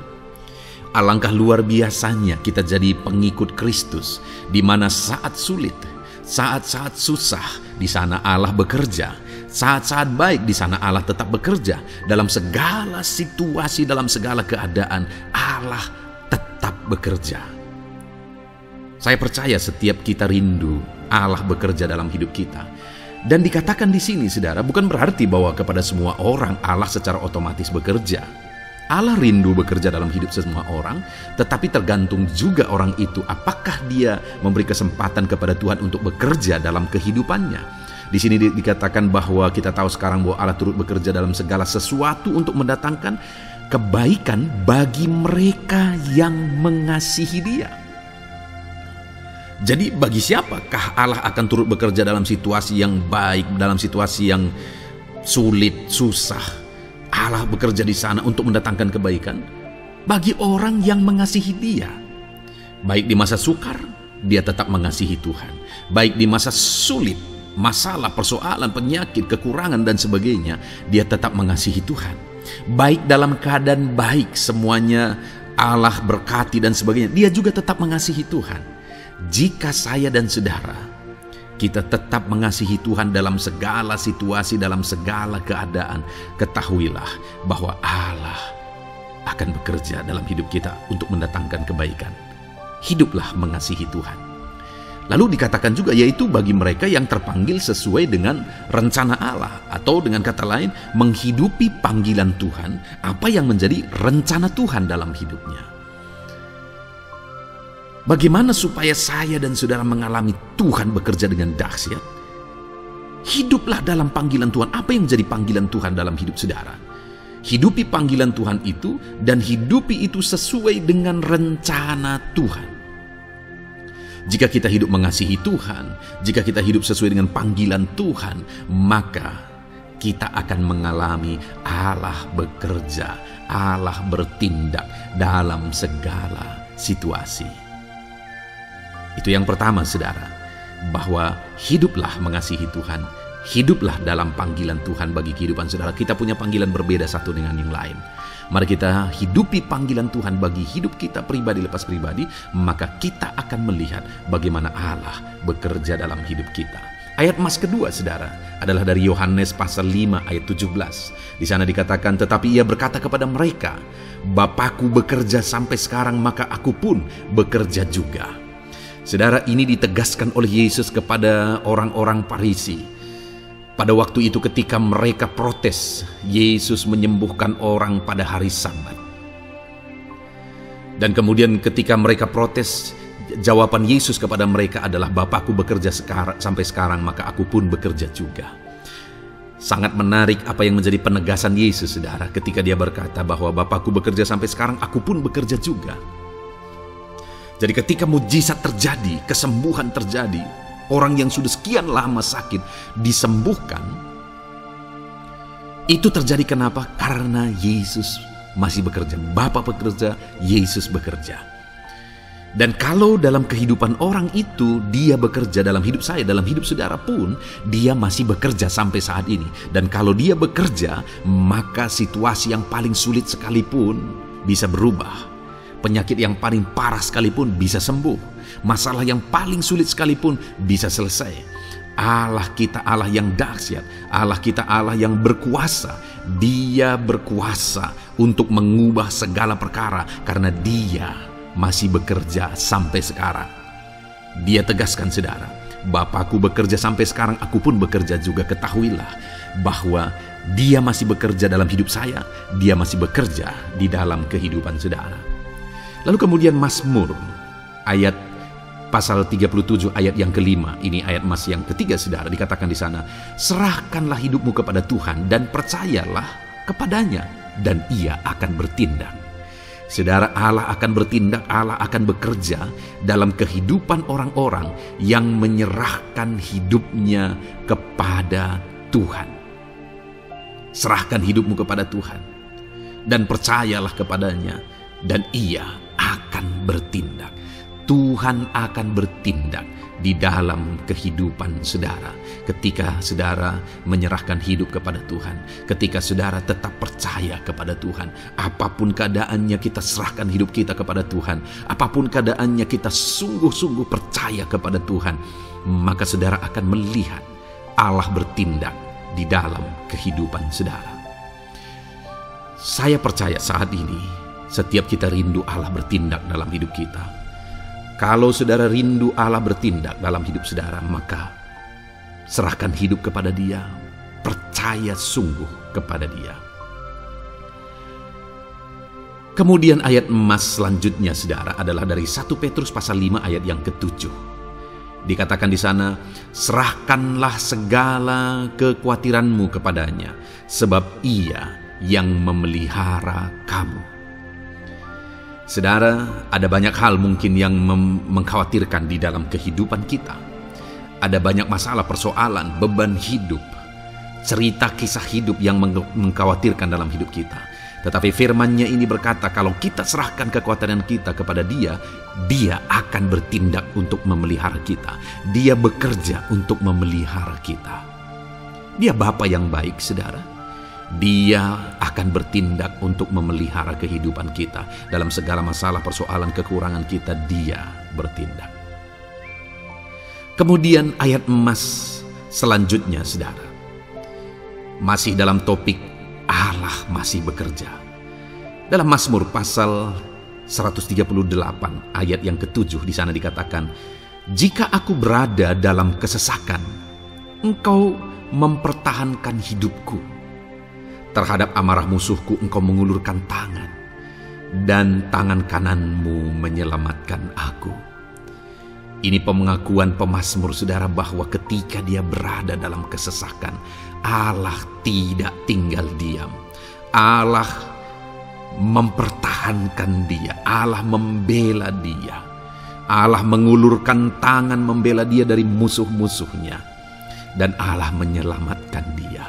Alangkah luar biasanya kita jadi pengikut Kristus, di mana saat sulit, saat-saat susah, di sana Allah bekerja. Saat-saat baik, di sana Allah tetap bekerja. Dalam segala situasi, dalam segala keadaan, Allah tetap bekerja. Saya percaya setiap kita rindu Allah bekerja dalam hidup kita. Dan dikatakan di sini saudara, bukan berarti bahwa kepada semua orang Allah secara otomatis bekerja. Allah rindu bekerja dalam hidup semua orang, tetapi tergantung juga orang itu apakah dia memberi kesempatan kepada Tuhan untuk bekerja dalam kehidupannya. Di sini dikatakan bahwa kita tahu sekarang bahwa Allah turut bekerja dalam segala sesuatu untuk mendatangkan kebaikan bagi mereka yang mengasihi Dia. Jadi bagi siapakah Allah akan turut bekerja dalam situasi yang baik, dalam situasi yang sulit, susah? Allah bekerja di sana untuk mendatangkan kebaikan bagi orang yang mengasihi Dia. Baik di masa sukar, dia tetap mengasihi Tuhan. Baik di masa sulit, masalah, persoalan, penyakit, kekurangan, dan sebagainya, dia tetap mengasihi Tuhan. Baik dalam keadaan baik, semuanya Allah berkati dan sebagainya, dia juga tetap mengasihi Tuhan. Jika saya dan saudara, kita tetap mengasihi Tuhan dalam segala situasi, dalam segala keadaan, ketahuilah bahwa Allah akan bekerja dalam hidup kita untuk mendatangkan kebaikan. Hiduplah mengasihi Tuhan. Lalu dikatakan juga, yaitu bagi mereka yang terpanggil sesuai dengan rencana Allah, atau dengan kata lain, menghidupi panggilan Tuhan, apa yang menjadi rencana Tuhan dalam hidupnya. Bagaimana supaya saya dan saudara mengalami Tuhan bekerja dengan dahsyat? Hiduplah dalam panggilan Tuhan. Apa yang menjadi panggilan Tuhan dalam hidup saudara? Hidupi panggilan Tuhan itu, dan hidupi itu sesuai dengan rencana Tuhan. Jika kita hidup mengasihi Tuhan, jika kita hidup sesuai dengan panggilan Tuhan, maka kita akan mengalami Allah bekerja, Allah bertindak dalam segala situasi. Itu yang pertama, saudara, bahwa hiduplah mengasihi Tuhan, hiduplah dalam panggilan Tuhan bagi kehidupan saudara. Kita punya panggilan berbeda satu dengan yang lain. Mari kita hidupi panggilan Tuhan bagi hidup kita pribadi lepas pribadi, maka kita akan melihat bagaimana Allah bekerja dalam hidup kita. Ayat emas kedua, saudara, adalah dari Yohanes pasal 5 ayat 17. Di sana dikatakan, tetapi ia berkata kepada mereka, Bapakku bekerja sampai sekarang, maka aku pun bekerja juga. Saudara, ini ditegaskan oleh Yesus kepada orang-orang Farisi. Pada waktu itu ketika mereka protes, Yesus menyembuhkan orang pada hari Sabat. Dan kemudian ketika mereka protes, jawaban Yesus kepada mereka adalah, Bapakku bekerja sampai sekarang, maka aku pun bekerja juga. Sangat menarik apa yang menjadi penegasan Yesus, saudara, ketika dia berkata bahwa Bapakku bekerja sampai sekarang, aku pun bekerja juga. Jadi ketika mujizat terjadi, kesembuhan terjadi, orang yang sudah sekian lama sakit disembuhkan, itu terjadi kenapa? Karena Yesus masih bekerja. Bapa bekerja, Yesus bekerja. Dan kalau dalam kehidupan orang itu dia bekerja, dalam hidup saya, dalam hidup saudara pun, dia masih bekerja sampai saat ini. Dan kalau dia bekerja, maka situasi yang paling sulit sekalipun bisa berubah. Penyakit yang paling parah sekalipun bisa sembuh. Masalah yang paling sulit sekalipun bisa selesai. Allah kita Allah yang dahsyat, Allah kita Allah yang berkuasa. Dia berkuasa untuk mengubah segala perkara karena dia masih bekerja sampai sekarang. Dia tegaskan, saudara, Bapakku bekerja sampai sekarang, aku pun bekerja juga. Ketahuilah bahwa dia masih bekerja dalam hidup saya, dia masih bekerja di dalam kehidupan saudara. Lalu kemudian Mazmur ayat pasal 37 ayat yang kelima, ini ayat emas yang ketiga, saudara, dikatakan di sana, serahkanlah hidupmu kepada Tuhan dan percayalah kepadanya, dan ia akan bertindak. Saudara, Allah akan bertindak, Allah akan bekerja dalam kehidupan orang-orang yang menyerahkan hidupnya kepada Tuhan. Serahkan hidupmu kepada Tuhan dan percayalah kepadanya, dan ia akan bertindak. Tuhan akan bertindak di dalam kehidupan saudara ketika saudara menyerahkan hidup kepada Tuhan, ketika saudara tetap percaya kepada Tuhan. Apapun keadaannya, kita serahkan hidup kita kepada Tuhan. Apapun keadaannya, kita sungguh-sungguh percaya kepada Tuhan, maka saudara akan melihat Allah bertindak di dalam kehidupan saudara. Saya percaya saat ini setiap kita rindu Allah bertindak dalam hidup kita. Kalau saudara rindu Allah bertindak dalam hidup saudara, maka serahkan hidup kepada Dia, percaya sungguh kepada Dia. Kemudian ayat emas selanjutnya, saudara, adalah dari 1 Petrus pasal 5 ayat yang ke-7. Dikatakan di sana, serahkanlah segala kekhawatiranmu kepadanya, sebab Ia yang memelihara kamu. Saudara, ada banyak hal mungkin yang mengkhawatirkan di dalam kehidupan kita. Ada banyak masalah, persoalan, beban hidup, cerita kisah hidup yang mengkhawatirkan dalam hidup kita. Tetapi firman-Nya ini berkata, kalau kita serahkan kekuatan kita kepada Dia, Dia akan bertindak untuk memelihara kita. Dia bekerja untuk memelihara kita. Dia Bapa yang baik, saudara. Dia akan bertindak untuk memelihara kehidupan kita. Dalam segala masalah, persoalan, kekurangan kita, Dia bertindak. Kemudian ayat emas selanjutnya, saudara, masih dalam topik Allah masih bekerja. Dalam Mazmur pasal 138 ayat yang ke-7 di sana dikatakan, jika aku berada dalam kesesakan, Engkau mempertahankan hidupku. Terhadap amarah musuhku Engkau mengulurkan tangan, dan tangan kananmu menyelamatkan aku. Ini pengakuan pemazmur, saudara, bahwa ketika dia berada dalam kesesakan, Allah tidak tinggal diam. Allah mempertahankan dia. Allah membela dia. Allah mengulurkan tangan membela dia dari musuh-musuhnya. Dan Allah menyelamatkan dia.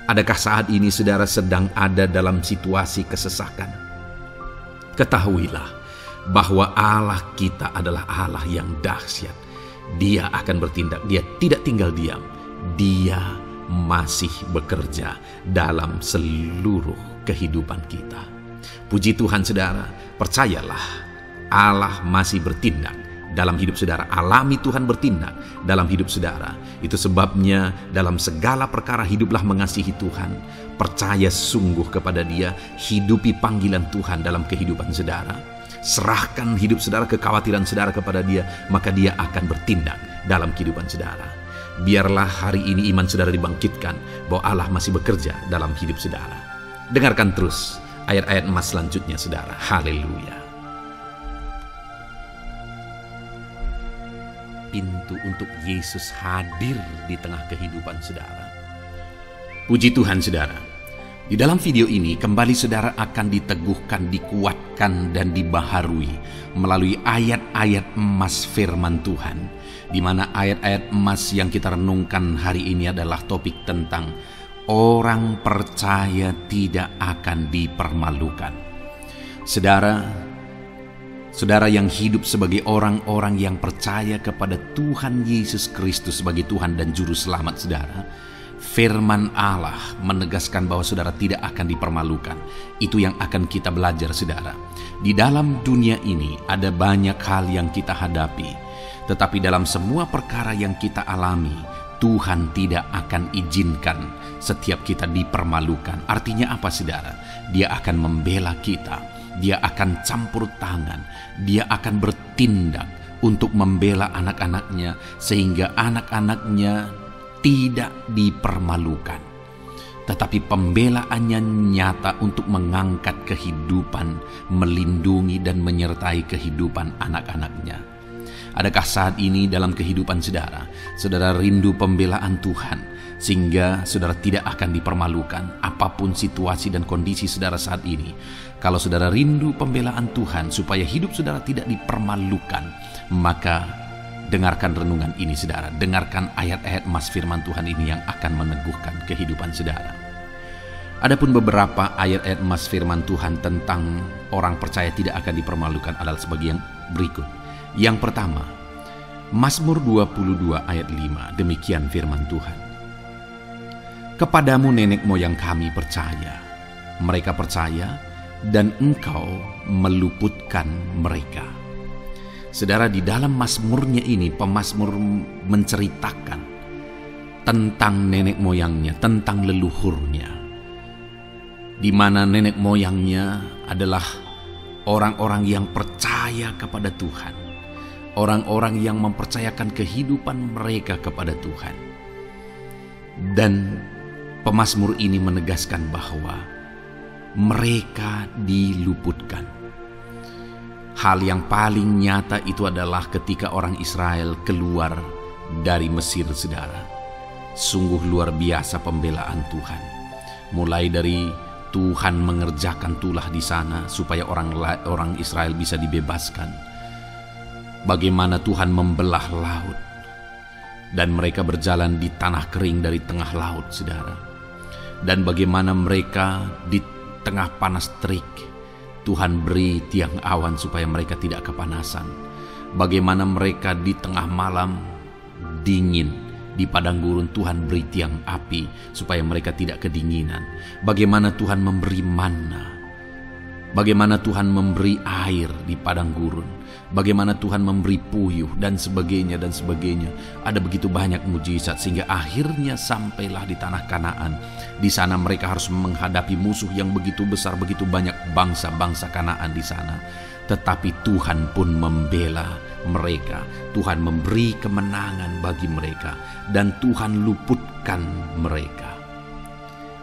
Adakah saat ini saudara sedang ada dalam situasi kesesakan? Ketahuilah bahwa Allah kita adalah Allah yang dahsyat. Dia akan bertindak. Dia tidak tinggal diam. Dia masih bekerja dalam seluruh kehidupan kita. Puji Tuhan, saudara, percayalah, Allah masih bertindak dalam hidup saudara. Alami Tuhan bertindak dalam hidup saudara. Itu sebabnya dalam segala perkara hiduplah mengasihi Tuhan. Percaya sungguh kepada Dia, hidupi panggilan Tuhan dalam kehidupan saudara. Serahkan hidup saudara, kekhawatiran saudara kepada Dia, maka Dia akan bertindak dalam kehidupan saudara. Biarlah hari ini iman saudara dibangkitkan bahwa Allah masih bekerja dalam hidup saudara. Dengarkan terus ayat-ayat emas selanjutnya, saudara. Haleluya. Pintu untuk Yesus hadir di tengah kehidupan saudara. Puji Tuhan, saudara. Di dalam video ini kembali saudara akan diteguhkan, dikuatkan, dan dibaharui melalui ayat-ayat emas firman Tuhan. Di mana ayat-ayat emas yang kita renungkan hari ini adalah topik tentang orang percaya tidak akan dipermalukan. Saudara yang hidup sebagai orang-orang yang percaya kepada Tuhan Yesus Kristus sebagai Tuhan dan Juru Selamat saudara, firman Allah menegaskan bahwa saudara tidak akan dipermalukan. Itu yang akan kita belajar, saudara. Di dalam dunia ini ada banyak hal yang kita hadapi. Tetapi dalam semua perkara yang kita alami, Tuhan tidak akan izinkan setiap kita dipermalukan. Artinya apa, saudara? Dia akan membela kita. Dia akan campur tangan. Dia akan bertindak untuk membela anak-anaknya, sehingga anak-anaknya tidak dipermalukan. Tetapi pembelaannya nyata untuk mengangkat kehidupan, melindungi dan menyertai kehidupan anak-anaknya. Adakah saat ini dalam kehidupan saudara, saudara rindu pembelaan Tuhan, sehingga saudara tidak akan dipermalukan apapun situasi dan kondisi saudara saat ini? Kalau saudara rindu pembelaan Tuhan supaya hidup saudara tidak dipermalukan, maka dengarkan renungan ini, saudara. Dengarkan ayat-ayat emas firman Tuhan ini yang akan meneguhkan kehidupan saudara. Adapun beberapa ayat-ayat emas firman Tuhan tentang orang percaya tidak akan dipermalukan adalah sebagai yang berikut. Yang pertama, Mazmur 22 ayat 5, demikian firman Tuhan. Kepadamu nenek moyang kami percaya, mereka percaya, dan Engkau meluputkan mereka. Saudara, di dalam mazmurnya ini, pemazmur menceritakan tentang nenek moyangnya, tentang leluhurnya, di mana nenek moyangnya adalah orang-orang yang percaya kepada Tuhan. Orang-orang yang mempercayakan kehidupan mereka kepada Tuhan. Dan pemazmur ini menegaskan bahwa mereka diluputkan. Hal yang paling nyata itu adalah ketika orang Israel keluar dari Mesir, saudara. Sungguh luar biasa pembelaan Tuhan. Mulai dari Tuhan mengerjakan tulah di sana supaya orang Israel bisa dibebaskan. Bagaimana Tuhan membelah laut dan mereka berjalan di tanah kering dari tengah laut, saudara. Dan bagaimana mereka tengah panas terik, Tuhan beri tiang awan supaya mereka tidak kepanasan. Bagaimana mereka di tengah malam dingin di padang gurun, Tuhan beri tiang api supaya mereka tidak kedinginan. Bagaimana Tuhan memberi manna, bagaimana Tuhan memberi air di padang gurun, bagaimana Tuhan memberi puyuh dan sebagainya dan sebagainya. Ada begitu banyak mujizat sehingga akhirnya sampailah di tanah Kanaan. Di sana mereka harus menghadapi musuh yang begitu besar, begitu banyak bangsa-bangsa Kanaan di sana. Tetapi Tuhan pun membela mereka. Tuhan memberi kemenangan bagi mereka dan Tuhan luputkan mereka.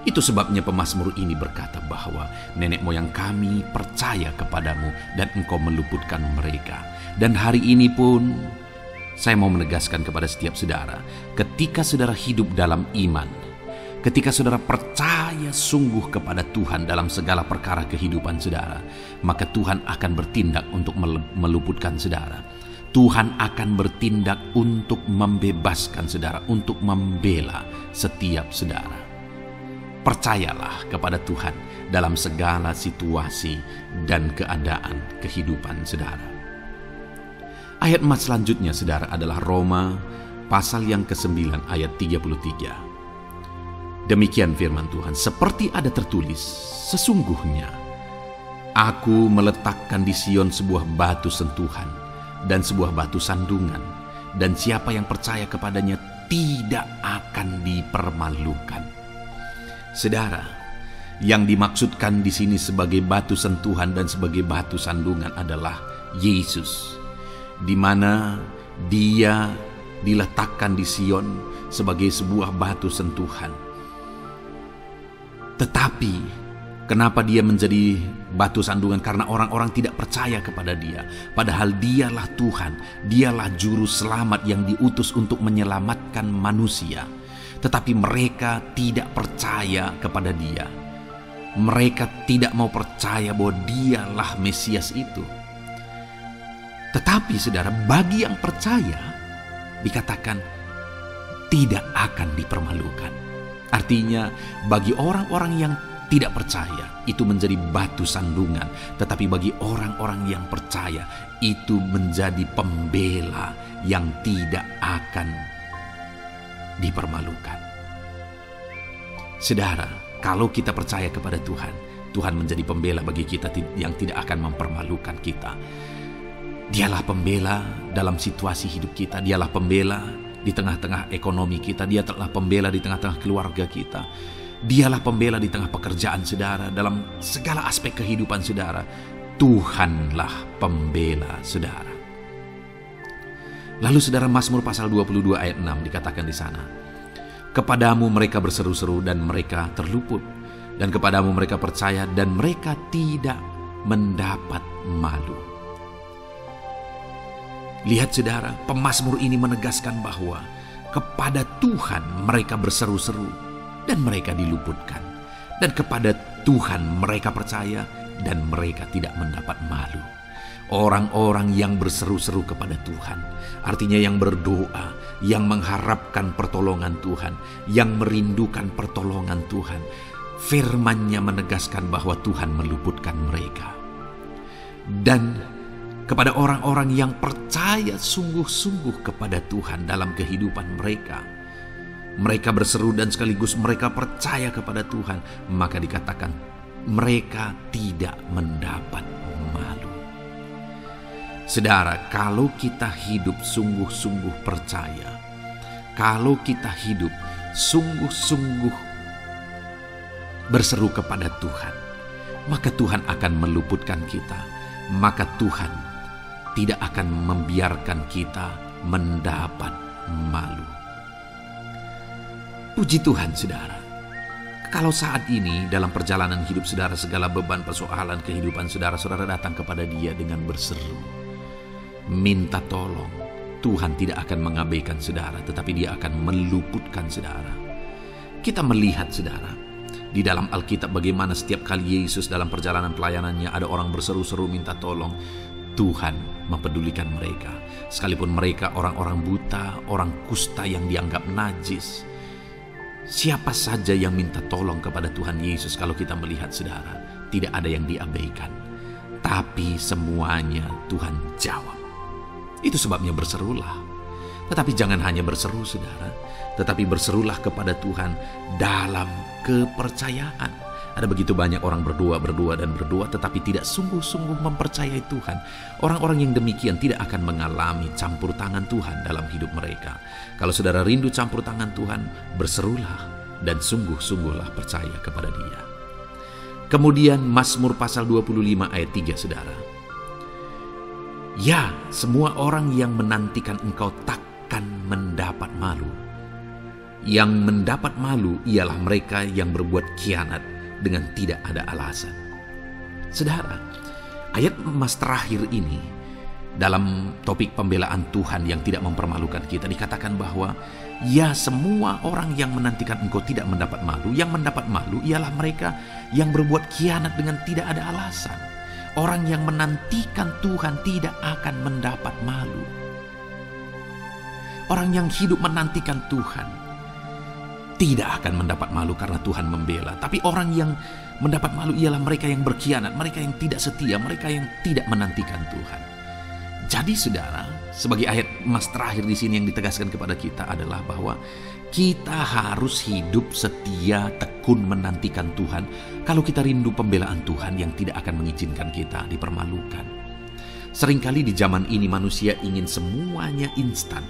Itu sebabnya pemazmur ini berkata bahwa nenek moyang kami percaya kepadamu dan engkau meluputkan mereka. Dan hari ini pun saya mau menegaskan kepada setiap saudara, ketika saudara hidup dalam iman, ketika saudara percaya sungguh kepada Tuhan dalam segala perkara kehidupan saudara, maka Tuhan akan bertindak untuk meluputkan saudara. Tuhan akan bertindak untuk membebaskan saudara, untuk membela setiap saudara. Percayalah kepada Tuhan dalam segala situasi dan keadaan kehidupan saudara. Ayat emas selanjutnya saudara adalah Roma pasal yang ke-9 ayat 33. Demikian firman Tuhan, seperti ada tertulis, sesungguhnya aku meletakkan di Sion sebuah batu sentuhan dan sebuah batu sandungan, dan siapa yang percaya kepadanya tidak akan dipermalukan. Saudara, yang dimaksudkan di sini sebagai batu sentuhan dan sebagai batu sandungan adalah Yesus, di mana Dia diletakkan di Sion sebagai sebuah batu sentuhan. Tetapi kenapa Dia menjadi batu sandungan? Karena orang-orang tidak percaya kepada Dia. Padahal Dialah Tuhan, Dialah juru selamat yang diutus untuk menyelamatkan manusia. Tetapi mereka tidak percaya kepada Dia. Mereka tidak mau percaya bahwa Dialah Mesias itu. Tetapi saudara, bagi yang percaya dikatakan tidak akan dipermalukan. Artinya bagi orang-orang yang tidak percaya itu menjadi batu sandungan, tetapi bagi orang-orang yang percaya itu menjadi pembela yang tidak akan dipermalukan. Saudara, kalau kita percaya kepada Tuhan, Tuhan menjadi pembela bagi kita yang tidak akan mempermalukan kita. Dialah pembela dalam situasi hidup kita, Dialah pembela di tengah-tengah ekonomi kita, Dialah pembela di tengah-tengah keluarga kita, Dialah pembela di tengah pekerjaan saudara, dalam segala aspek kehidupan saudara. Tuhanlah pembela saudara. Lalu saudara, Mazmur pasal 22 ayat 6 dikatakan di sana, kepadamu mereka berseru-seru dan mereka terluput, dan kepadamu mereka percaya dan mereka tidak mendapat malu. Lihat saudara, pemazmur ini menegaskan bahwa kepada Tuhan mereka berseru-seru dan mereka diluputkan, dan kepada Tuhan mereka percaya dan mereka tidak mendapat malu. Orang-orang yang berseru-seru kepada Tuhan, artinya yang berdoa, yang mengharapkan pertolongan Tuhan, yang merindukan pertolongan Tuhan, firman-Nya menegaskan bahwa Tuhan meluputkan mereka. Dan kepada orang-orang yang percaya sungguh-sungguh kepada Tuhan dalam kehidupan mereka, mereka berseru dan sekaligus mereka percaya kepada Tuhan, maka dikatakan mereka tidak mendapat malu. Saudara, kalau kita hidup sungguh-sungguh percaya, kalau kita hidup sungguh-sungguh berseru kepada Tuhan, maka Tuhan akan meluputkan kita. Maka Tuhan tidak akan membiarkan kita mendapat malu. Puji Tuhan saudara. Kalau saat ini dalam perjalanan hidup saudara, segala beban persoalan kehidupan saudara, saudara datang kepada Dia dengan berseru, minta tolong, Tuhan tidak akan mengabaikan saudara, tetapi Dia akan meluputkan saudara. Kita melihat saudara, di dalam Alkitab bagaimana setiap kali Yesus dalam perjalanan pelayanannya ada orang berseru-seru minta tolong, Tuhan mempedulikan mereka. Sekalipun mereka orang-orang buta, orang kusta yang dianggap najis. Siapa saja yang minta tolong kepada Tuhan Yesus, kalau kita melihat saudara, tidak ada yang diabaikan, tapi semuanya Tuhan jawab. Itu sebabnya berserulah. Tetapi jangan hanya berseru, saudara, tetapi berserulah kepada Tuhan dalam kepercayaan. Ada begitu banyak orang berdoa, tetapi tidak sungguh-sungguh mempercayai Tuhan. Orang-orang yang demikian tidak akan mengalami campur tangan Tuhan dalam hidup mereka. Kalau saudara rindu campur tangan Tuhan, berserulah dan sungguh-sungguhlah percaya kepada Dia. Kemudian Mazmur pasal 25 ayat 3, saudara. Ya, semua orang yang menantikan Engkau takkan mendapat malu. Yang mendapat malu ialah mereka yang berbuat khianat dengan tidak ada alasan. Saudara, ayat emas terakhir ini dalam topik pembelaan Tuhan yang tidak mempermalukan kita, dikatakan bahwa ya, semua orang yang menantikan Engkau tidak mendapat malu. Yang mendapat malu ialah mereka yang berbuat khianat dengan tidak ada alasan. Orang yang menantikan Tuhan tidak akan mendapat malu. Orang yang hidup menantikan Tuhan tidak akan mendapat malu karena Tuhan membela. Tapi orang yang mendapat malu ialah mereka yang berkhianat, mereka yang tidak setia, mereka yang tidak menantikan Tuhan. Jadi saudara, sebagai ayat emas terakhir di sini yang ditegaskan kepada kita adalah bahwa kita harus hidup setia, tekun menantikan Tuhan. Kalau kita rindu pembelaan Tuhan yang tidak akan mengizinkan kita dipermalukan. Seringkali di zaman ini manusia ingin semuanya instan,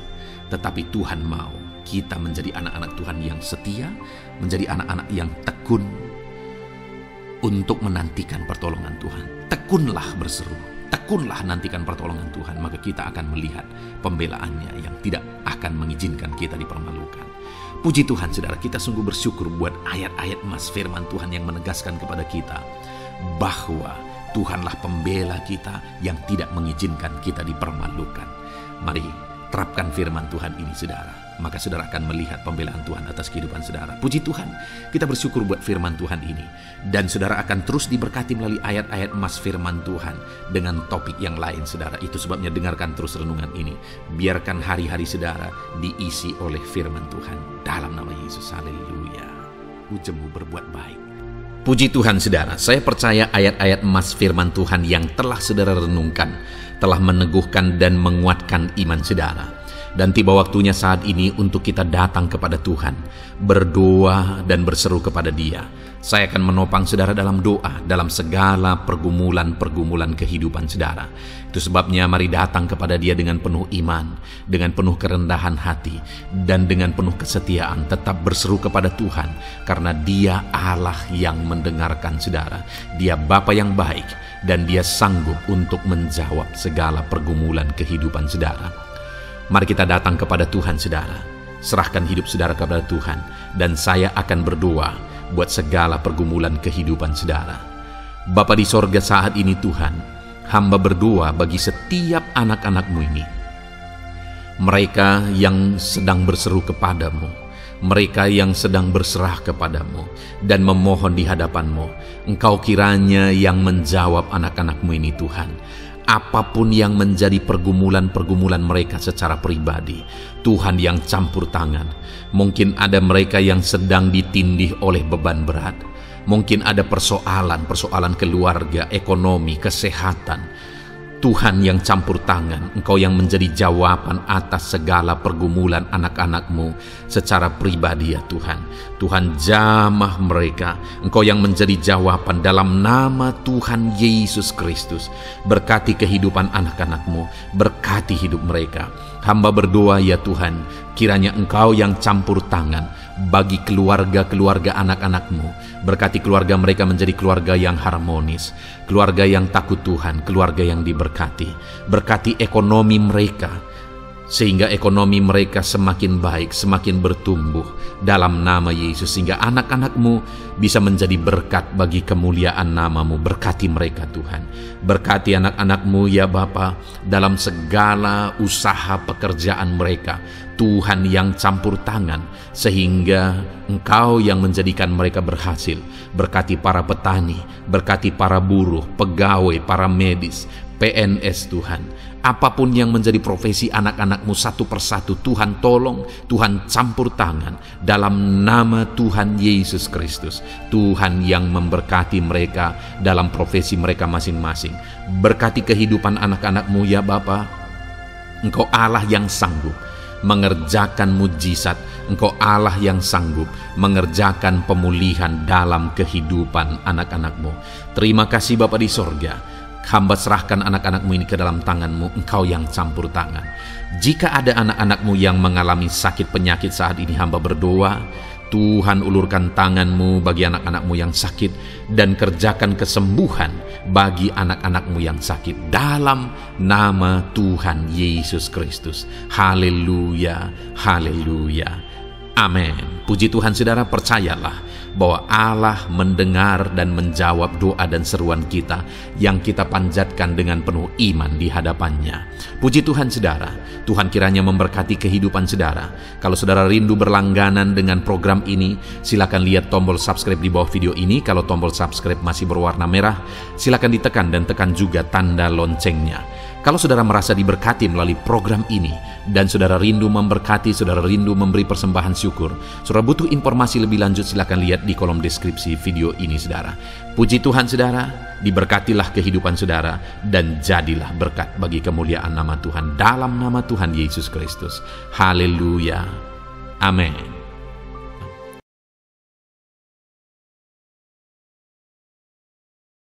tetapi Tuhan mau kita menjadi anak-anak Tuhan yang setia, menjadi anak-anak yang tekun untuk menantikan pertolongan Tuhan. Tekunlah berseru, tekunlah nantikan pertolongan Tuhan, maka kita akan melihat pembelaannya yang tidak akan mengizinkan kita dipermalukan. Puji Tuhan, saudara, kita sungguh bersyukur buat ayat-ayat emas firman Tuhan yang menegaskan kepada kita bahwa Tuhanlah pembela kita yang tidak mengizinkan kita dipermalukan. Mari terapkan firman Tuhan ini, saudara. Maka saudara akan melihat pembelaan Tuhan atas kehidupan saudara. Puji Tuhan, kita bersyukur buat firman Tuhan ini. Dan saudara akan terus diberkati melalui ayat-ayat emas firman Tuhan dengan topik yang lain, saudara. Itu sebabnya dengarkan terus renungan ini. Biarkan hari-hari saudara diisi oleh firman Tuhan. Dalam nama Yesus, haleluya. Ujungmu berbuat baik. Puji Tuhan, saudara. Saya percaya ayat-ayat emas firman Tuhan yang telah saudara renungkan telah meneguhkan dan menguatkan iman saudara. Dan tiba waktunya saat ini untuk kita datang kepada Tuhan, berdoa dan berseru kepada Dia. Saya akan menopang saudara dalam doa, dalam segala pergumulan-pergumulan kehidupan saudara. Itu sebabnya mari datang kepada Dia dengan penuh iman, dengan penuh kerendahan hati, dan dengan penuh kesetiaan. Tetap berseru kepada Tuhan, karena Dia Allah yang mendengarkan saudara. Dia Bapa yang baik, dan Dia sanggup untuk menjawab segala pergumulan kehidupan saudara. Mari kita datang kepada Tuhan, saudara. Serahkan hidup saudara kepada Tuhan, dan saya akan berdoa buat segala pergumulan kehidupan saudara. Bapa di sorga, saat ini Tuhan, hamba berdoa bagi setiap anak-anak-Mu ini. Mereka yang sedang berseru kepadamu, mereka yang sedang berserah kepadamu dan memohon di hadapan-Mu. Engkau kiranya yang menjawab anak-anak-Mu ini, Tuhan. Apapun yang menjadi pergumulan-pergumulan mereka secara pribadi, Tuhan yang campur tangan. Mungkin ada mereka yang sedang ditindih oleh beban berat. Mungkin ada persoalan keluarga, ekonomi, kesehatan. Tuhan yang campur tangan, Engkau yang menjadi jawaban atas segala pergumulan anak-anak-Mu secara pribadi, ya Tuhan. Tuhan, jamah mereka, Engkau yang menjadi jawaban dalam nama Tuhan Yesus Kristus. Berkati kehidupan anak-anak-Mu, berkati hidup mereka. Hamba berdoa, ya Tuhan, kiranya Engkau yang campur tangan bagi keluarga-keluarga anak-anak-Mu. Berkati keluarga mereka menjadi keluarga yang harmonis, keluarga yang takut Tuhan, keluarga yang diberkati. Berkati ekonomi mereka, sehingga ekonomi mereka semakin baik, semakin bertumbuh dalam nama Yesus, sehingga anak-anak-Mu bisa menjadi berkat bagi kemuliaan nama-Mu. Berkati mereka, Tuhan. Berkati anak-anak-Mu, ya Bapa, dalam segala usaha pekerjaan mereka. Tuhan yang campur tangan, sehingga Engkau yang menjadikan mereka berhasil. Berkati para petani, berkati para buruh, pegawai, para medis, PNS, Tuhan. apapun yang menjadi profesi anak-anakmu satu persatu, Tuhan tolong, Tuhan campur tangan dalam nama Tuhan Yesus Kristus. Tuhan yang memberkati mereka dalam profesi mereka masing-masing. Berkati kehidupan anak-anakmu ya Bapa. Engkau Allah yang sanggup mengerjakan mujizat. Engkau Allah yang sanggup mengerjakan pemulihan dalam kehidupan anak-anakmu. Terima kasih Bapa di sorga. Hamba serahkan anak-anakmu ini ke dalam tanganmu, Engkau yang campur tangan. Jika ada anak-anakmu yang mengalami sakit penyakit saat ini, hamba berdoa, Tuhan ulurkan tanganmu bagi anak-anakmu yang sakit dan kerjakan kesembuhan bagi anak-anakmu yang sakit dalam nama Tuhan Yesus Kristus. Haleluya, haleluya, amin. Puji Tuhan saudara, percayalah bahwa Allah mendengar dan menjawab doa dan seruan kita yang kita panjatkan dengan penuh iman di hadapannya. Puji Tuhan saudara, Tuhan kiranya memberkati kehidupan saudara. Kalau saudara rindu berlangganan dengan program ini, silakan lihat tombol subscribe di bawah video ini. Kalau tombol subscribe masih berwarna merah, silakan ditekan dan tekan juga tanda loncengnya. Kalau saudara merasa diberkati melalui program ini dan saudara rindu memberkati, saudara rindu memberi persembahan syukur, saudara butuh informasi lebih lanjut, silakan lihat di kolom deskripsi video ini saudara. Puji Tuhan saudara, diberkatilah kehidupan saudara dan jadilah berkat bagi kemuliaan nama Tuhan dalam nama Tuhan Yesus Kristus. Haleluya. Amin.